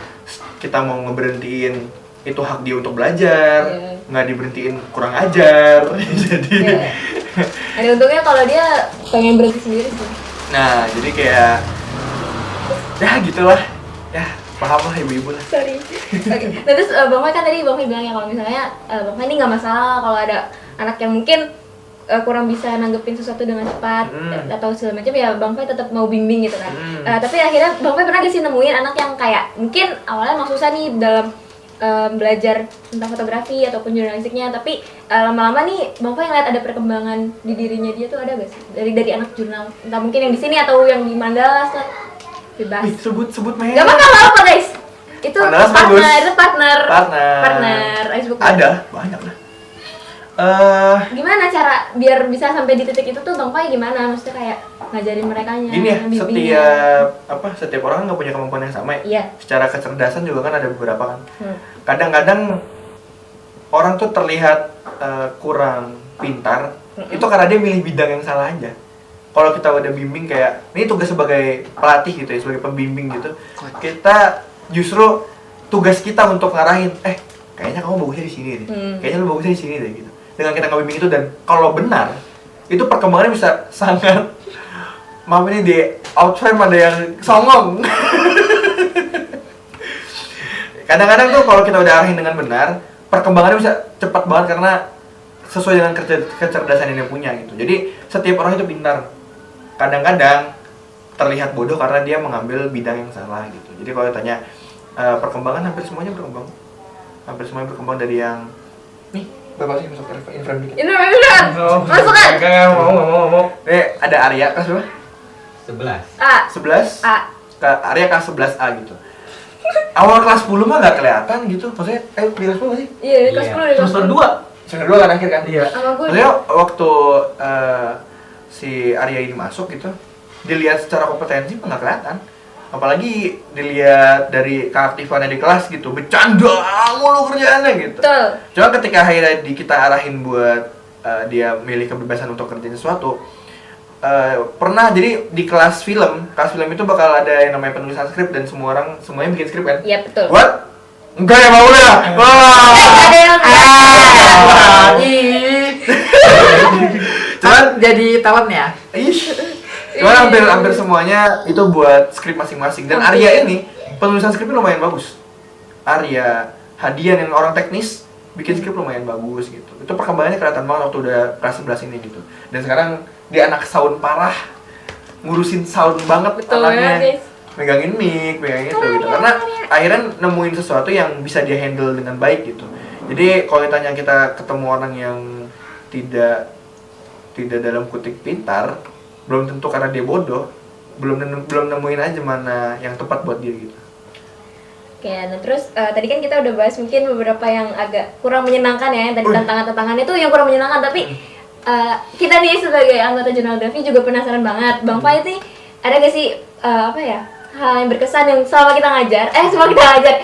[SPEAKER 2] kita mau ngeberhentiin itu hak dia untuk belajar, nggak diberhentiin kurang ajar. Jadi
[SPEAKER 1] ada untungnya kalau dia pengen berhenti sendiri sih.
[SPEAKER 2] Nah, jadi kayak ya gitulah. Ya, paham lah ibu-ibu lah.
[SPEAKER 1] Sorry. Oke. Nah, terus Bang Fai kan tadi Bang Fai bilang ya kalau misalnya Bang Fai ini nggak masalah kalau ada anak yang mungkin kurang bisa nanggepin sesuatu dengan cepat atau segala macam, ya Bang Fai tetap mau bimbing gitu kan. Tapi akhirnya Bang Fai pernah gak sih nemuin anak yang kayak mungkin awalnya emang susah nih dalam belajar tentang fotografi ataupun jurnalistiknya, tapi lama-lama nih Bang Fai ngeliat ada perkembangan di dirinya dia tuh, ada gak sih? Dari anak jurnal, entah mungkin yang di sini atau yang di Mandalas lah. Bebas.
[SPEAKER 2] Wih, sebut merek.
[SPEAKER 1] Gak apa-apa guys. Itu
[SPEAKER 2] Mandalas
[SPEAKER 1] partner.
[SPEAKER 2] Ada, banyak lah.
[SPEAKER 1] Gimana cara biar bisa sampai di titik itu tuh Bang Fai gimana? Maksudnya kayak ngajarin merekanya.
[SPEAKER 2] Gini ya, setiap orang kan nggak punya kemampuan yang sama ya.
[SPEAKER 1] Iya.
[SPEAKER 2] Secara kecerdasan juga kan ada beberapa kan. Kadang-kadang orang tuh terlihat kurang pintar, itu karena dia milih bidang yang salah aja. Kalau kita udah bimbing kayak, ini tugas sebagai pelatih gitu ya, sebagai pembimbing gitu, kita justru tugas kita untuk ngarahin, kayaknya kamu bagusnya di sini deh, kayaknya lu bagusnya di sini deh gitu. Dengan kita ngebimbing itu, dan kalau benar, itu perkembangannya bisa sangat, maaf ini di outframe ada yang songong. Kadang-kadang tuh kalau kita udah arahin dengan benar, perkembangannya bisa cepat banget karena sesuai dengan kecerdasan yang dia punya gitu. Jadi setiap orang itu pintar. Kadang-kadang terlihat bodoh karena dia mengambil bidang yang salah gitu. Jadi kalau ditanya perkembangan, hampir semuanya berkembang. Hampir semuanya berkembang dari yang nih, Bapak sih masuk inframe dikit.
[SPEAKER 1] Masuk kan?
[SPEAKER 2] Enggak mau. Ada Arya kelas berapa?
[SPEAKER 3] 11.
[SPEAKER 1] A.
[SPEAKER 2] 11?
[SPEAKER 1] A.
[SPEAKER 2] Arya kelas 11A gitu. Awal kelas 10 mah nggak kelihatan gitu. Maksudnya, di kelas 10 nggak sih?
[SPEAKER 1] Iya, di kelas 10
[SPEAKER 2] Semester 2 kan akhir kan? Iya. Maksudnya waktu si Arya ini masuk gitu, dilihat secara kompetensi mah nggak kelihatan. Apalagi dilihat dari keaktifannya di kelas gitu, bercanda mulu kerjaannya gitu.
[SPEAKER 1] Betul.
[SPEAKER 2] Cuma ketika akhirnya kita arahin buat dia milih kebebasan untuk kerjain sesuatu, pernah jadi di kelas film itu bakal ada yang namanya penulisan skrip dan semuanya bikin skrip kan?
[SPEAKER 1] Iya, betul.
[SPEAKER 2] What? Enggak ya, mau lah. Wah.
[SPEAKER 1] Ada yang
[SPEAKER 4] Cuman jadi talent ya.
[SPEAKER 2] Cuman hampir semuanya itu buat skrip masing-masing. Dan Arya ini penulisan skripnya lumayan bagus. Arya Hadian yang orang teknis bikin skrip lumayan bagus gitu. Itu perkembangannya kelihatan banget waktu udah kelas 11 ini gitu. Dan sekarang dia anak sound parah, ngurusin sound banget.
[SPEAKER 1] Betul
[SPEAKER 2] anaknya.
[SPEAKER 1] ya, guys.
[SPEAKER 2] Megangin mic, megangin itu gitu. Karena akhirnya nemuin sesuatu yang bisa dia handle dengan baik gitu. Jadi kalau ditanya kita ketemu orang yang tidak dalam kutip pintar, belum tentu karena dia bodoh, belum nemuin aja mana yang tepat buat dia gitu.
[SPEAKER 1] Oke, nah terus tadi kan kita udah bahas mungkin beberapa yang agak kurang menyenangkan ya, yang tadi tantangan-tantangan itu yang kurang menyenangkan, tapi kita nih sebagai anggota Jurnalgrafi juga penasaran banget, Bang Fai ini ada gak sih hal yang berkesan yang selama kita ngajar,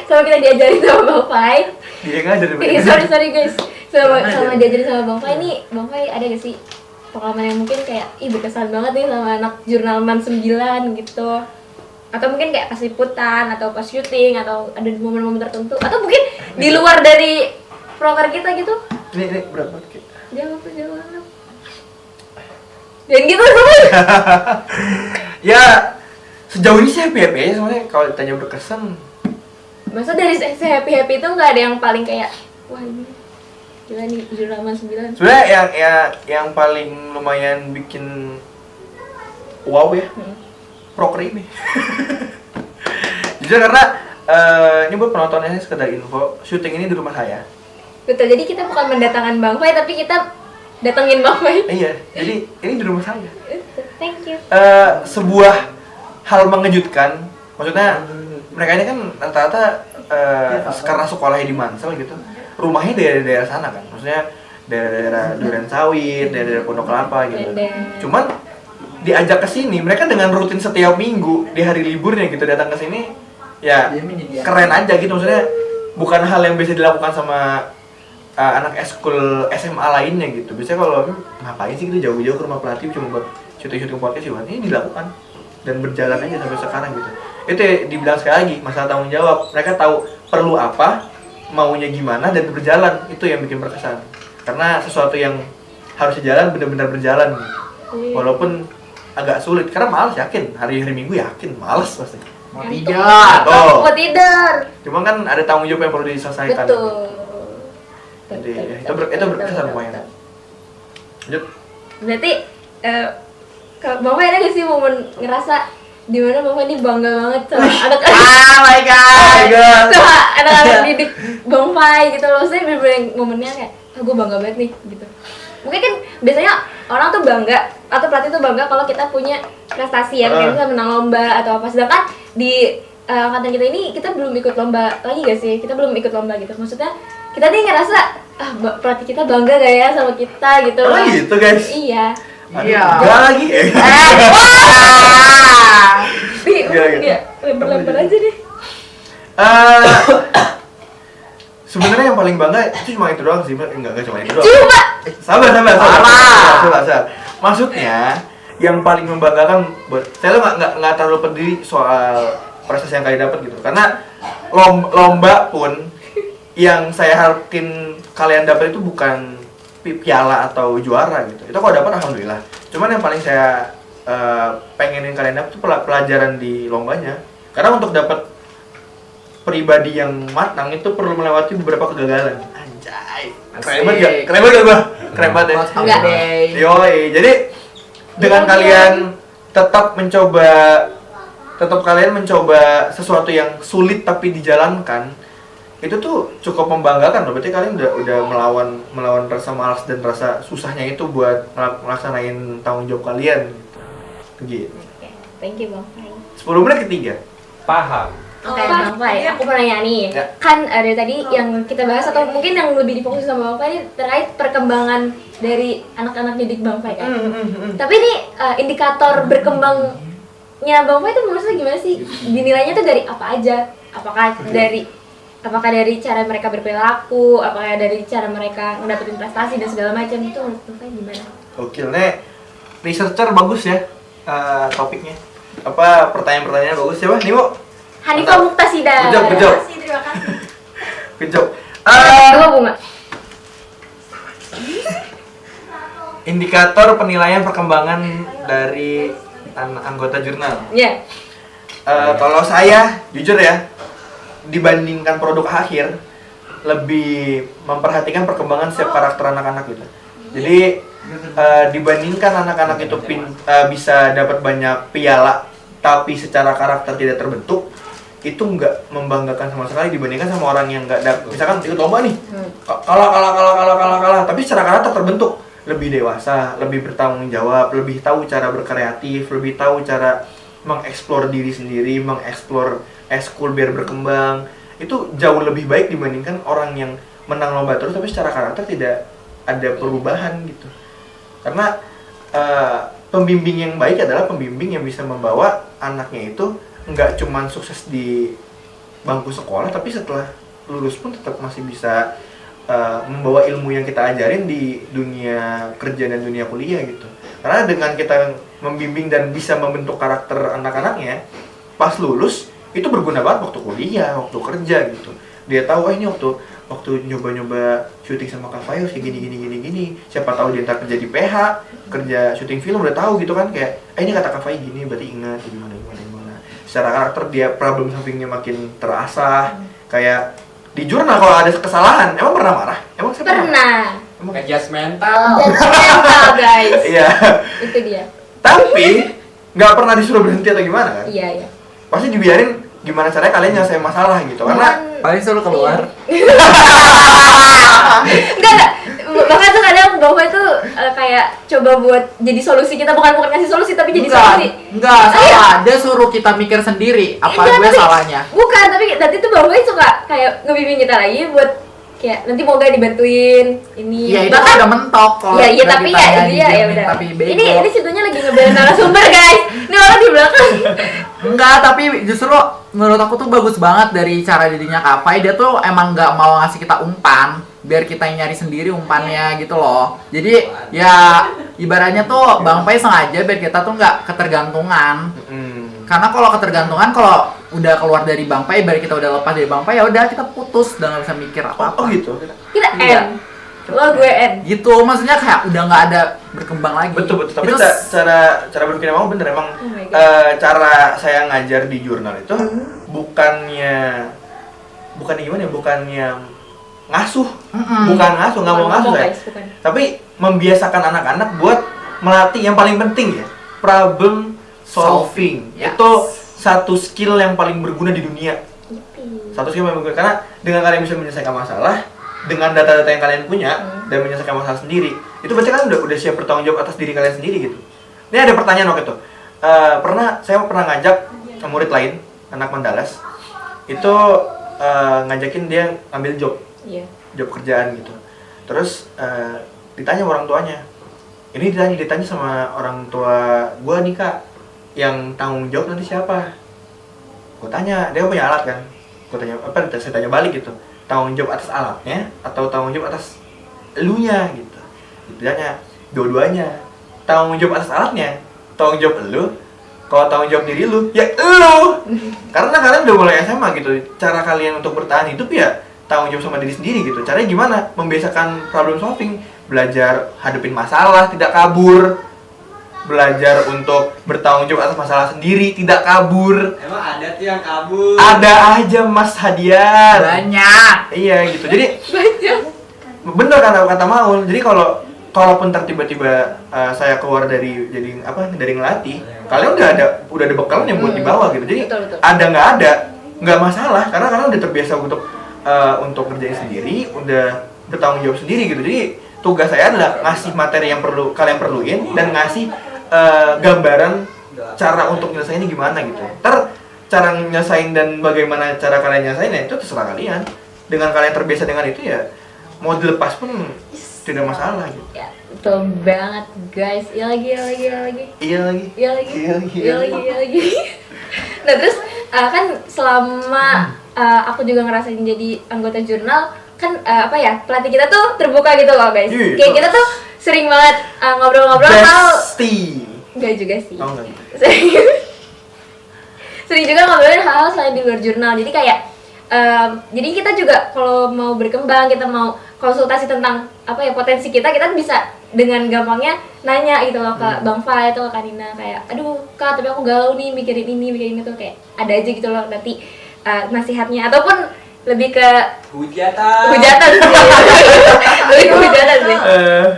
[SPEAKER 1] selama kita diajarin sama Bang Fai?
[SPEAKER 2] Dia ngajar
[SPEAKER 1] sorry guys, selama diajarin sama Bang Fai ini, Bang Fai ada gak sih pengalaman yang mungkin kayak berkesan banget nih sama anak Jurnalman 9 gitu, atau mungkin kayak pas liputan atau pas syuting atau ada di momen-momen tertentu, atau mungkin di luar dari proker kita gitu?
[SPEAKER 2] Ini berat banget kayak.
[SPEAKER 1] Jawab. Dan gitu semua.
[SPEAKER 2] Ya sejauh ini sih happy aja sebenarnya. Kalau ditanya berkesan,
[SPEAKER 1] Masa dari se-happy-happy itu nggak ada yang paling kayak wah ini gila nih drama 9.
[SPEAKER 2] Sebenarnya yang paling lumayan bikin wow ya, proker ini. Jujur karena ini buat penontonnya sekedar info, syuting ini di rumah saya.
[SPEAKER 1] Betul, jadi kita bukan mendatangkan Bang Fai tapi kita datengin Bang Fai.
[SPEAKER 2] Iya, jadi ini di rumah saya.
[SPEAKER 1] Thank you.
[SPEAKER 2] Sebuah hal mengejutkan, maksudnya mereka ini kan rata-rata karena sekolahnya di Mansel gitu, rumahnya daerah-daerah sana kan, maksudnya daerah-daerah Duren Sawit, daerah-daerah Pondok Kelapa gitu. Cuman diajak ke sini, mereka dengan rutin setiap minggu di hari liburnya gitu datang ke sini, ya keren aja gitu, maksudnya bukan hal yang bisa dilakukan sama anak eskul SMA lainnya gitu. Biasanya kalau ngapain sih gitu jauh-jauh ke rumah pelatih cuma buat syuting-syuting podcast sih, ini dilakukan dan berjalan aja sampai sekarang gitu. Itu ya, dibilang sekali lagi masalah tanggung jawab. Mereka tahu perlu apa, maunya gimana dan berjalan. Itu yang bikin berkesan. Karena sesuatu yang harus jalan benar-benar berjalan gitu. Walaupun agak sulit karena malas, yakin hari-hari Minggu yakin malas pasti.
[SPEAKER 4] Mau tidur.
[SPEAKER 2] Oh.
[SPEAKER 1] Mau tidur.
[SPEAKER 2] Cuma kan ada tanggung jawab yang perlu diselesaikan.
[SPEAKER 1] Betul.
[SPEAKER 2] Jadi itu berkesan lumayan. Lanjut.
[SPEAKER 1] Berarti kalau Bang Fai ada nggak sih momen ngerasa dimana Bang Fai ini bangga banget sama anak-anak
[SPEAKER 4] Oh my god.
[SPEAKER 1] sama anak-anak didik Bang Fai gitu loh, saya bener-bener momennya kayak gue bangga banget nih gitu. Mungkin kan biasanya orang tuh bangga atau pelatih tuh bangga kalau kita punya prestasi ya, kayak misalnya menang lomba atau apa, sedangkan di angkatan kita ini kita belum ikut lomba lagi gak sih? Kita belum ikut lomba gitu, maksudnya kita nih ngerasa pelatih kita bangga gak ya sama kita gitu loh.
[SPEAKER 2] Oh gitu guys.
[SPEAKER 1] Iya.
[SPEAKER 4] Iya.
[SPEAKER 2] Enggak lagi.
[SPEAKER 1] Iya, lempar-lempar aja deh.
[SPEAKER 2] Sebenarnya yang paling bangga itu cuma itu doang sih, enggak cuma itu doang.
[SPEAKER 1] Coba.
[SPEAKER 2] Sabar. Maksudnya yang paling membanggakan buat saya tuh nggak terlalu peduli soal prestasi yang kalian dapat gitu, karena lomba pun yang saya harapin kalian dapat itu bukan piala atau juara gitu. Itu kalau dapat alhamdulillah. Cuman yang paling saya pengenin kalian dapat itu pelajaran di lombanya. Karena untuk dapat pribadi yang matang itu perlu melewati beberapa kegagalan. Anjay. Keren banget gak? Keren banget gua? Keren banget ya?
[SPEAKER 1] Enggak.
[SPEAKER 2] Yoi. Jadi dengan kalian tetap kalian mencoba sesuatu yang sulit tapi dijalankan, itu tuh cukup membanggakan loh. Berarti kalian udah melawan rasa malas dan rasa susahnya itu buat melaksanain tanggung jawab kalian gitu.
[SPEAKER 1] Thank you Bang Fai.
[SPEAKER 2] 10 menit ketiga.
[SPEAKER 3] Paham.
[SPEAKER 1] Oke Bang Fai, aku mau nanya nih.
[SPEAKER 2] Ya.
[SPEAKER 1] Kan dari tadi yang kita bahas atau mungkin yang lebih difokus sama Bang Fai ini terkait perkembangan dari anak-anak didik Bang Fai kan. Tapi ini indikator berkembangnya Bang Fai itu maksudnya gimana sih? Dinilainya tuh dari apa aja? Apakah dari cara mereka berperilaku, apakah dari cara mereka mendapatkan prestasi dan segala macam, itu menurut Bang Fai gimana?
[SPEAKER 2] Oke, nih researcher bagus ya topiknya. Apa pertanyaan-pertanyaan bagus siapa? Nimo?
[SPEAKER 1] Hanifah Muktasida.
[SPEAKER 2] Good job.
[SPEAKER 1] Terima kasih.
[SPEAKER 2] Good job.
[SPEAKER 1] Dua bunga.
[SPEAKER 2] Indikator penilaian perkembangan dari anggota jurnal.
[SPEAKER 1] Iya.
[SPEAKER 2] Kalau saya jujur ya, dibandingkan produk akhir, lebih memperhatikan perkembangan setiap karakter anak-anak gitu. Jadi dibandingkan anak-anak itu bisa dapat banyak piala, tapi secara karakter tidak terbentuk, itu nggak membanggakan sama sekali dibandingkan sama orang yang nggak dapat. Misalkan ikut lomba nih, kalah, tapi secara karakter terbentuk, lebih dewasa, lebih bertanggung jawab, lebih tahu cara berkreatif, lebih tahu cara mengeksplor diri sendiri, mengeksplor eskul biar berkembang. Itu jauh lebih baik dibandingkan orang yang menang lomba terus tapi secara karakter tidak ada perubahan gitu. Karena pembimbing yang baik adalah pembimbing yang bisa membawa anaknya itu nggak cuman sukses di bangku sekolah, tapi setelah lulus pun tetap masih bisa membawa ilmu yang kita ajarin di dunia kerja dan dunia kuliah gitu. Karena dengan kita membimbing dan bisa membentuk karakter anak-anaknya, pas lulus itu berguna banget waktu kuliah, waktu kerja gitu. Dia tahu ini waktu nyoba-nyoba syuting sama Kak Fayos kayak gini. Siapa tahu dia ntar kerja di PH, kerja syuting film udah tahu gitu kan, kayak ini kata Kak Fayos gini, berarti ingat gimana. Secara karakter dia problem solvingnya makin terasah, Kayak di jurnal kalau ada kesalahan, emang pernah marah? Emang saya
[SPEAKER 1] Pernah.
[SPEAKER 2] Emang
[SPEAKER 3] Judgmental.
[SPEAKER 1] Judgmental guys.
[SPEAKER 2] iya.
[SPEAKER 1] Itu dia.
[SPEAKER 2] Tapi nggak pernah disuruh berhenti atau gimana kan?
[SPEAKER 1] Iya.
[SPEAKER 2] Pasti dibiarin gimana caranya kalian nyelesain masalah gitu. Karena
[SPEAKER 5] Paling suruh keluar.
[SPEAKER 1] enggak. Bahkan tuh kadang bahwa itu kayak coba buat jadi solusi kita, bukan ngasih solusi tapi jadi solusi.
[SPEAKER 5] Enggak, salah. Dia suruh kita mikir sendiri apa
[SPEAKER 1] Enggak,
[SPEAKER 5] gue
[SPEAKER 1] tapi-
[SPEAKER 5] salahnya.
[SPEAKER 1] Bukan, tapi nanti tuh bahwa suka kayak ngebimbing kita lagi buat kayak nanti mau gak dibantuin ini.
[SPEAKER 5] Iya, itu kan udah mentok kalau
[SPEAKER 1] Iya,
[SPEAKER 5] udah
[SPEAKER 1] tapi ya
[SPEAKER 5] ditanya,
[SPEAKER 1] dia ya
[SPEAKER 5] dijamin,
[SPEAKER 1] udah.
[SPEAKER 5] tapi bego.
[SPEAKER 1] Ini situnya lagi ngebelain narasumber, guys. Ini orang di belakang.
[SPEAKER 5] Enggak, tapi justru menurut aku tuh bagus banget dari cara dirinya Kak Fai. Dia tuh emang nggak mau ngasih kita umpan, biar kita yang nyari sendiri umpannya gitu loh. Jadi ya ibaratnya tuh Bang Fai sengaja biar kita tuh nggak ketergantungan. Karena kalau ketergantungan, kalau udah keluar dari Bang Fai, biar kita udah lepas dari Bang Fai, ya udah kita putus, udah nggak bisa mikir apa-apa.
[SPEAKER 2] oh gitu.
[SPEAKER 1] Kita
[SPEAKER 5] Iya.
[SPEAKER 1] N. Lo gue N.
[SPEAKER 5] Gitu, maksudnya kayak udah nggak ada berkembang lagi.
[SPEAKER 2] Betul. Tapi
[SPEAKER 5] Itu
[SPEAKER 2] cara berpikir emang bener emang
[SPEAKER 1] Oh my God.
[SPEAKER 2] cara saya ngajar di jurnal itu bukannya gimana ya? Bukannya ngasuh. Bukan ngasuh, nggak mau ngasuh saya.
[SPEAKER 1] guys, bukan.
[SPEAKER 2] Tapi membiasakan anak-anak buat melatih yang paling penting ya, problem solving.
[SPEAKER 5] Yes.
[SPEAKER 2] Itu satu skill yang paling berguna di dunia.
[SPEAKER 1] Yippee.
[SPEAKER 2] Satu skill yang paling berguna karena dengan kalian bisa menyelesaikan masalah dengan data-data yang kalian punya dan menyelesaikan masalah sendiri, itu berarti kan udah siap bertanggung jawab atas diri kalian sendiri gitu. Ini ada pertanyaan waktu itu. Saya pernah ngajak murid lain, anak Mandalas, itu ngajakin dia ambil
[SPEAKER 1] Iya.
[SPEAKER 2] job kerjaan gitu. Terus ditanya sama orang tuanya. Ini ditanya sama orang tua gua nih Kak, yang tanggung jawab nanti siapa? Gua tanya, dia punya alat kan? Gua tanya saya tanya balik gitu. Tanggung jawab atas alatnya atau tanggung jawab atas elunya gitu. Ditanya dua-duanya. Tanggung jawab atas alatnya, tanggung jawab elu. Kalau tanggung jawab diri lu, ya elu. Karena kalian udah mulai SMA gitu. Cara kalian untuk bertahan hidup ya tanggung jawab sama diri sendiri gitu. Caranya gimana? Membiasakan problem solving, belajar hadapin masalah, tidak kabur. Belajar untuk bertanggung jawab atas masalah sendiri, tidak kabur.
[SPEAKER 3] Emang ada tuh yang kabur.
[SPEAKER 2] Ada aja Mas Hadian.
[SPEAKER 5] banyak.
[SPEAKER 2] Iya gitu. Jadi bener kan kata Maul. Jadi kalaupun tiba-tiba saya keluar dari dari ngelatih, kalian udah ada bekalnya buat dibawa gitu. Jadi
[SPEAKER 1] Betul.
[SPEAKER 2] ada nggak masalah karena kalian udah terbiasa untuk kerjain sendiri, udah bertanggung jawab sendiri gitu. Jadi tugas saya adalah ngasih materi yang perlu kalian perluin dan ngasih gambaran cara untuk nyelesainnya gimana gitu. Ntar cara nyelesain dan bagaimana cara kalian nyelesainnya itu terserah kalian. Dengan kalian terbiasa dengan itu ya mau dilepas pun tidak masalah gitu.
[SPEAKER 1] Ya, betul banget guys. Iya lagi.
[SPEAKER 2] Iya lagi.
[SPEAKER 1] Nah terus kan selama aku juga ngerasain jadi anggota jurnal kan pelatih kita tuh terbuka gitu loh guys.
[SPEAKER 2] Iya,
[SPEAKER 1] Kayak kita tuh sering banget ngobrol-ngobrol hal
[SPEAKER 2] Bestie.
[SPEAKER 1] enggak juga sih.
[SPEAKER 2] Oh, enggak.
[SPEAKER 1] Sering juga ngobrolin hal selain di luar jurnal. Jadi kayak jadi kita juga kalau mau berkembang, kita mau konsultasi tentang potensi kita bisa dengan gampangnya nanya gitu loh ke Bang Fai atau ke Kanina kayak aduh Kak tapi aku galau nih mikirin ini tuh kayak ada aja gitu loh nanti nasihatnya ataupun lebih ke hujatan sih. Lebih ke hujatan sih.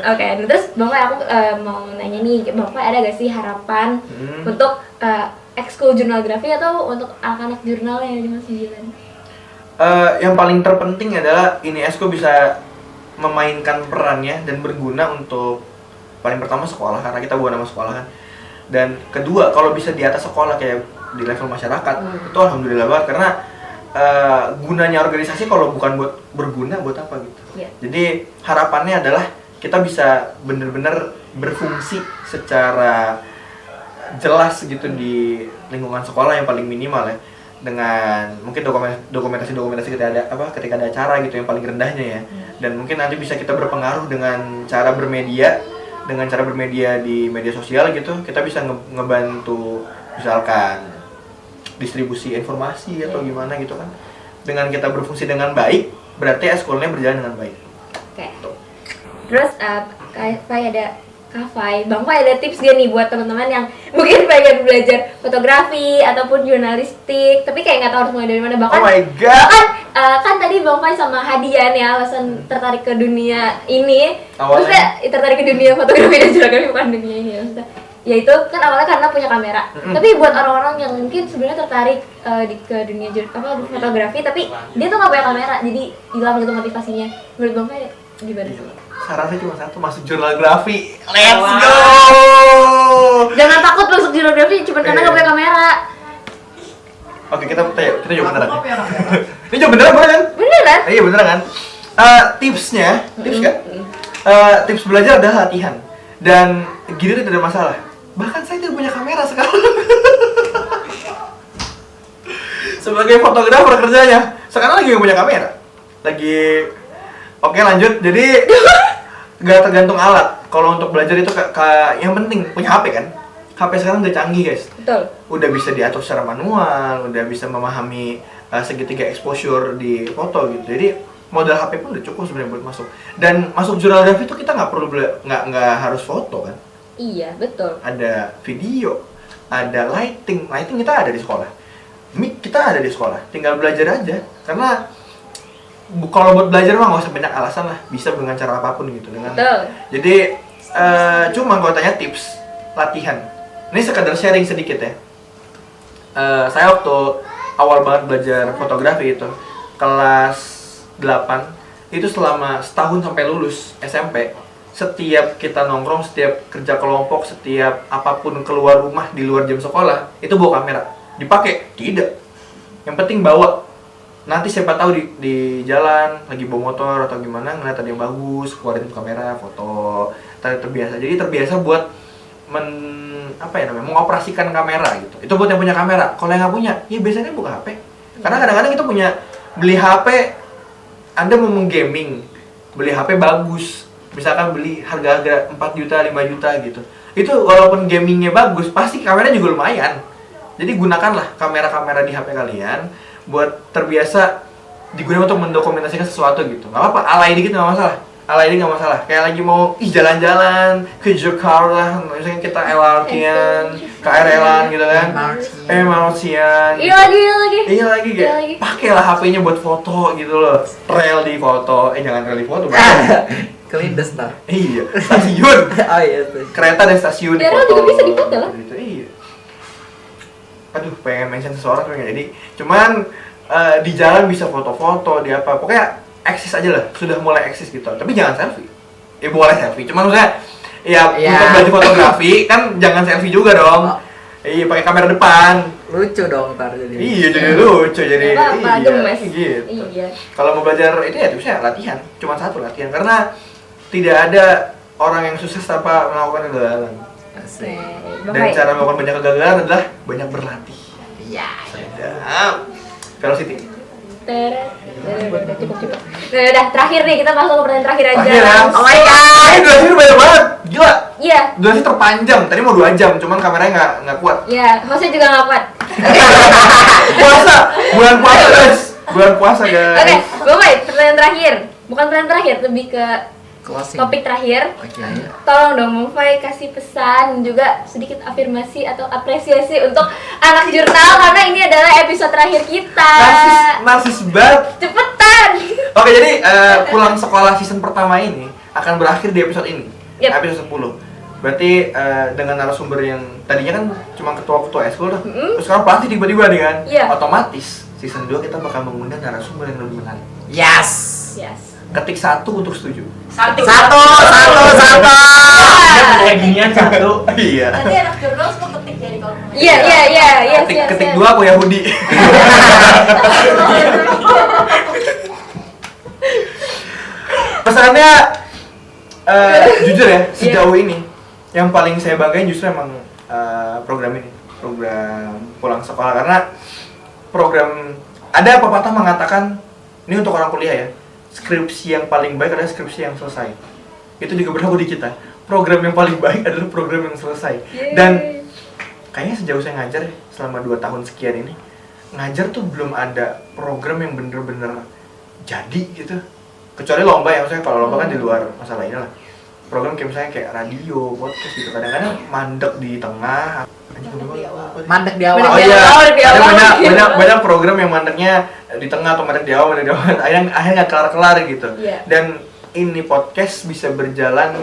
[SPEAKER 1] Oke, nah terus Bang Fai aku mau nanya nih, Bang Fai ada gak sih harapan untuk ekskul jurnalgrafi atau untuk anak-anak jurnal yang 59?
[SPEAKER 2] Yang paling terpenting adalah ini Esko bisa memainkan perannya dan berguna untuk paling pertama sekolah karena kita bukan nama sekolah kan. Dan kedua kalau bisa di atas sekolah kayak di level masyarakat itu alhamdulillah banget karena gunanya organisasi kalau bukan buat berguna buat apa gitu.
[SPEAKER 1] Yeah.
[SPEAKER 2] Jadi harapannya adalah kita bisa benar-benar berfungsi secara jelas gitu di lingkungan sekolah yang paling minimal ya. Dengan mungkin dokumentasi ketika ada acara gitu yang paling rendahnya ya. Dan mungkin nanti bisa kita berpengaruh dengan cara bermedia di media sosial gitu. Kita bisa ngebantu misalkan distribusi informasi atau gimana gitu kan. Dengan kita berfungsi dengan baik, berarti eskulnya berjalan dengan baik.
[SPEAKER 1] Oke. Terus kayak ada Kafai, Bang Fai ada tips gak nih buat teman-teman yang mungkin pengen belajar fotografi ataupun jurnalistik, tapi kayak nggak tahu harus mulai dari mana.
[SPEAKER 2] Oh my god.
[SPEAKER 1] Kan tadi Bang Fai sama Hadian ya alasan tertarik ke dunia ini.
[SPEAKER 2] Awalnya?
[SPEAKER 1] Maksudnya tertarik ke dunia fotografi dan jurnalistik bukan dunia ini maksudnya. Ya itu kan awalnya karena punya kamera. Tapi buat orang-orang yang mungkin sebenarnya tertarik ke dunia fotografi tapi dia tuh nggak punya kamera, jadi hilang gitu motivasinya. Menurut Bang Fai gimana?
[SPEAKER 2] Sarannya cuma satu, masuk jurnalistik. Let's
[SPEAKER 3] Wow.
[SPEAKER 2] go.
[SPEAKER 1] Jangan takut masuk jurnalistik cuma karena nggak punya kamera.
[SPEAKER 2] Oke, kita coba beneran. Ini coba beneran kan?
[SPEAKER 1] Beneran?
[SPEAKER 2] Iya beneran kan? Tipsnya, tips kan? Tips belajar adalah latihan. Dan gini tuh tidak ada masalah. Bahkan saya tidak punya kamera sekarang. Sebagai fotografer kerjanya, sekarang lagi nggak punya kamera. Oke, lanjut. Jadi nggak tergantung alat. Kalau untuk belajar itu yang penting punya HP kan? HP sekarang udah canggih guys.
[SPEAKER 1] Betul.
[SPEAKER 2] Udah bisa diatur secara manual, udah bisa memahami segitiga exposure di foto gitu. Jadi modal HP pun udah cukup sebenarnya buat masuk. Dan masuk jurnalistik itu kita nggak perlu nggak harus foto kan?
[SPEAKER 1] Iya, betul.
[SPEAKER 2] Ada video, ada lighting kita ada di sekolah. Mic kita ada di sekolah. Tinggal belajar aja. Karena kalau buat belajar mah nggak usah banyak alasan lah, bisa dengan cara apapun gitu dengan.
[SPEAKER 1] Betul.
[SPEAKER 2] Jadi cuma kalau tanya tips latihan, ini sekadar sharing sedikit ya. Saya waktu awal banget belajar fotografi itu kelas 8 itu selama setahun sampai lulus SMP, setiap kita nongkrong, setiap kerja kelompok, setiap apapun keluar rumah di luar jam sekolah itu bawa kamera. Dipakai? Tidak. Yang penting bawa. Nanti siapa tahu di jalan lagi bawa motor atau gimana ngeliat ada yang bagus, keluarin kamera, foto. Terbiasa. Jadi terbiasa buat mengoperasikan kamera gitu. Itu buat yang punya kamera. Kalau yang nggak punya, ya biasanya buka HP. Karena kadang-kadang kita beli HP, Anda mau menggaming, beli HP bagus. Misalkan beli harga 4 juta, 5 juta gitu. Itu walaupun gamingnya bagus, pasti kameranya juga lumayan. Jadi gunakanlah kamera-kamera di HP kalian buat terbiasa digunakan untuk mendokumentasikan sesuatu gitu. Nggak apa-apa, alay dikit nggak masalah. Alay dikit nggak masalah. Kayak lagi mau jalan-jalan ke Jakarta, misalnya kita LRT-an, KRL-an gitu kan. MRT-an.
[SPEAKER 1] Iya lagi.
[SPEAKER 2] Iya lagi
[SPEAKER 1] Iya
[SPEAKER 2] kayak
[SPEAKER 1] lagi.
[SPEAKER 2] pakailah HP-nya buat foto gitu loh. Rel di foto. Jangan rel di foto.
[SPEAKER 5] Kelindes ntar.
[SPEAKER 2] Iya, stasiun.
[SPEAKER 5] Oh iya tuh.
[SPEAKER 2] Kereta dan stasiun di
[SPEAKER 1] Ya,
[SPEAKER 2] foto.
[SPEAKER 1] juga bisa difoto lah.
[SPEAKER 2] Gitu, iya. Aduh, pengen mention seseorang pengen jadi. Cuman di jalan bisa foto-foto, di apa. Pokoknya eksis aja lah. Sudah mulai eksis gitu. Tapi jangan selfie. Ya boleh selfie. Cuman maksudnya ya untuk belajar fotografi kan jangan selfie juga dong.
[SPEAKER 5] Oh.
[SPEAKER 2] Iya, pakai kamera depan.
[SPEAKER 5] Lucu dong ntar jadi.
[SPEAKER 2] Iya, jadi lucu jadi.
[SPEAKER 1] Nggak apa-apa,
[SPEAKER 2] Iya,
[SPEAKER 1] gemes.
[SPEAKER 2] gitu.
[SPEAKER 1] Iya.
[SPEAKER 2] Kalau mau belajar itu ya tipsnya latihan. Cuma satu latihan karena tidak ada orang yang sukses tanpa melakukan kegagalan.
[SPEAKER 5] Asik.
[SPEAKER 2] Dan cara melakukan banyak kegagalan adalah banyak berlatih.
[SPEAKER 5] Iya.
[SPEAKER 2] Sedap. Velocity.
[SPEAKER 1] Cukup. Nah, udah terakhir nih, kita masuk ke pertanyaan terakhir aja.
[SPEAKER 2] Terakhir ya.
[SPEAKER 5] Oh my god.
[SPEAKER 2] Ini durasi banyak banget. Gila.
[SPEAKER 1] Iya.
[SPEAKER 2] Durasi terpanjang. Tadi mau 2 jam, cuman kameranya nggak kuat.
[SPEAKER 1] Iya, hostnya juga nggak kuat.
[SPEAKER 2] Puasa. Bulan puasa, guys. Bulan puasa, guys.
[SPEAKER 1] Oke, Bang Fai, pertanyaan terakhir. Bukan pertanyaan terakhir, lebih ke
[SPEAKER 5] Closing.
[SPEAKER 1] topik terakhir.
[SPEAKER 5] Oke.
[SPEAKER 1] Tolong dong Bang Fai kasih pesan juga sedikit afirmasi atau apresiasi untuk anak jurnal karena ini adalah episode terakhir kita.
[SPEAKER 2] Narsis banget.
[SPEAKER 1] Cepetan.
[SPEAKER 2] Oke, jadi pulang sekolah season pertama ini akan berakhir di episode ini.
[SPEAKER 1] Yep.
[SPEAKER 2] Episode 10. Berarti dengan narasumber yang tadinya kan cuma ketua-ketua eskul tuh. Terus sekarang pelatih tiba-tiba nih kan.
[SPEAKER 1] Iya.
[SPEAKER 2] Otomatis season 2 kita bakal mengundang narasumber yang lebih menarik.
[SPEAKER 5] Yes.
[SPEAKER 1] Yes.
[SPEAKER 2] Ketik 1 untuk setuju.
[SPEAKER 5] Satu.
[SPEAKER 3] Kayak ginian satu.
[SPEAKER 2] Iya.
[SPEAKER 6] Nanti anak jurnal semua ketik jadi kalau mau.
[SPEAKER 1] Iya.
[SPEAKER 2] Ketik 2 aku Yahudi. Pesannya jujur ya, sejauh ini yang paling saya banggain justru emang program ini, program pulang sekolah, karena program ada pepatah mengatakan ini untuk orang kuliah ya, skripsi yang paling baik adalah skripsi yang selesai. Itu juga berlaku di kita. Program yang paling baik adalah program yang selesai. Dan kayaknya sejauh saya ngajar selama 2 tahun sekian ini, ngajar tuh belum ada program yang bener-bener jadi gitu. Kecuali lomba ya, maksudnya kalau lomba kan di luar masalah ini lah. program kayak misalnya kayak radio, podcast gitu. Kadang-kadang mandek di tengah.
[SPEAKER 5] Mandek di awal.
[SPEAKER 2] Oh
[SPEAKER 1] Mandek di
[SPEAKER 2] iya,
[SPEAKER 1] awal, di
[SPEAKER 2] ada
[SPEAKER 1] awal.
[SPEAKER 2] banyak program yang mandeknya di tengah atau mandek di awal, akhirnya nggak kelar gitu.
[SPEAKER 1] Iya.
[SPEAKER 2] Dan ini podcast bisa berjalan,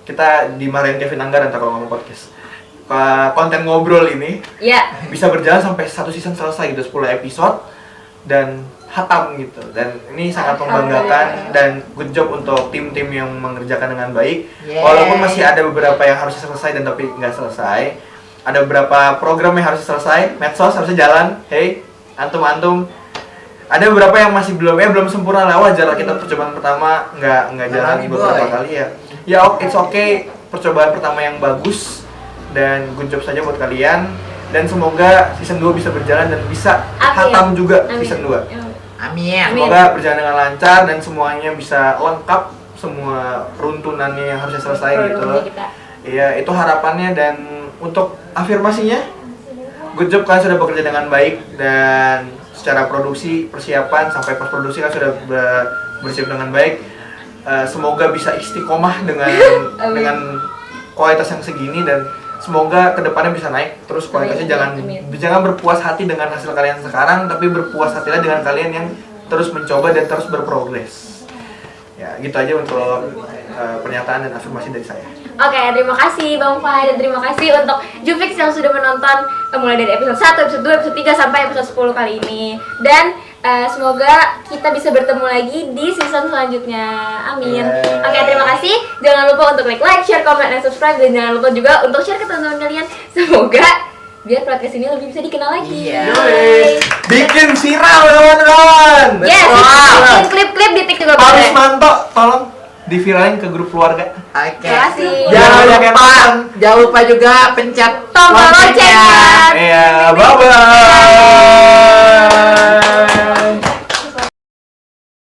[SPEAKER 2] kita dimarahin Kevin Anggar entah kalau ngomong podcast. Konten ngobrol ini
[SPEAKER 1] Iya.
[SPEAKER 2] bisa berjalan sampai 1 season selesai gitu, 10 episode dan hatam gitu. Dan ini sangat membanggakan dan good job untuk tim-tim yang mengerjakan dengan baik.
[SPEAKER 5] Yeay.
[SPEAKER 2] Walaupun masih ada beberapa yang harus selesai dan tapi nggak selesai. Ada beberapa program yang harus selesai, medsos harusnya jalan. Hey, antum. Ada beberapa yang masih belum sempurna lah, wajar lah, kita percobaan pertama nggak jalan
[SPEAKER 5] Alami,
[SPEAKER 2] beberapa
[SPEAKER 5] boy.
[SPEAKER 2] kali ya. Ya it's okay, percobaan pertama yang bagus dan good job saja buat kalian. Dan semoga season 2 bisa berjalan dan bisa
[SPEAKER 1] Amin.
[SPEAKER 2] hatam juga
[SPEAKER 1] Amin.
[SPEAKER 2] season 2.
[SPEAKER 5] Amin.
[SPEAKER 1] Amin.
[SPEAKER 2] Semoga berjalan dengan lancar dan semuanya bisa lengkap, semua runtunannya yang harusnya selesai gitu loh.
[SPEAKER 1] Kita.
[SPEAKER 2] Iya, itu harapannya. Dan untuk afirmasinya, good job kalian sudah bekerja dengan baik dan secara produksi, persiapan sampai post produksi kan sudah bersiap dengan baik. Semoga bisa istiqomah dengan
[SPEAKER 1] Amin.
[SPEAKER 2] dengan kualitas yang segini dan semoga kedepannya bisa naik terus kualitasnya.
[SPEAKER 1] Amin.
[SPEAKER 2] Jangan berpuas hati dengan hasil kalian sekarang, tapi berpuas hatilah dengan kalian yang terus mencoba dan terus berprogres. Ya gitu aja untuk pernyataan dan afirmasi dari saya.
[SPEAKER 1] Oke, terima kasih Bang Fahai dan terima kasih untuk Jufix yang sudah menonton mulai dari episode 1, episode 2, episode 3 sampai episode 10 kali ini. Dan semoga kita bisa bertemu lagi di season selanjutnya. Amin.
[SPEAKER 2] Yeah.
[SPEAKER 1] Oke, terima kasih. Jangan lupa untuk like, share, comment, dan subscribe. Dan jangan lupa juga untuk share ke teman-teman kalian. Semoga biar podcast ini lebih bisa dikenal lagi.
[SPEAKER 5] Iya.
[SPEAKER 2] Yoi. Bikin viral kawan-kawan.
[SPEAKER 1] Yes,
[SPEAKER 2] Betul.
[SPEAKER 1] bikin klip-klip di TikTok juga
[SPEAKER 2] Pak
[SPEAKER 1] boleh.
[SPEAKER 2] Wismanto, tolong diviralin ke grup keluarga.
[SPEAKER 5] Oke.
[SPEAKER 1] Terima kasih.
[SPEAKER 5] Jangan lupa juga pencet
[SPEAKER 1] Tombol loncengnya.
[SPEAKER 2] Iya, bye bye.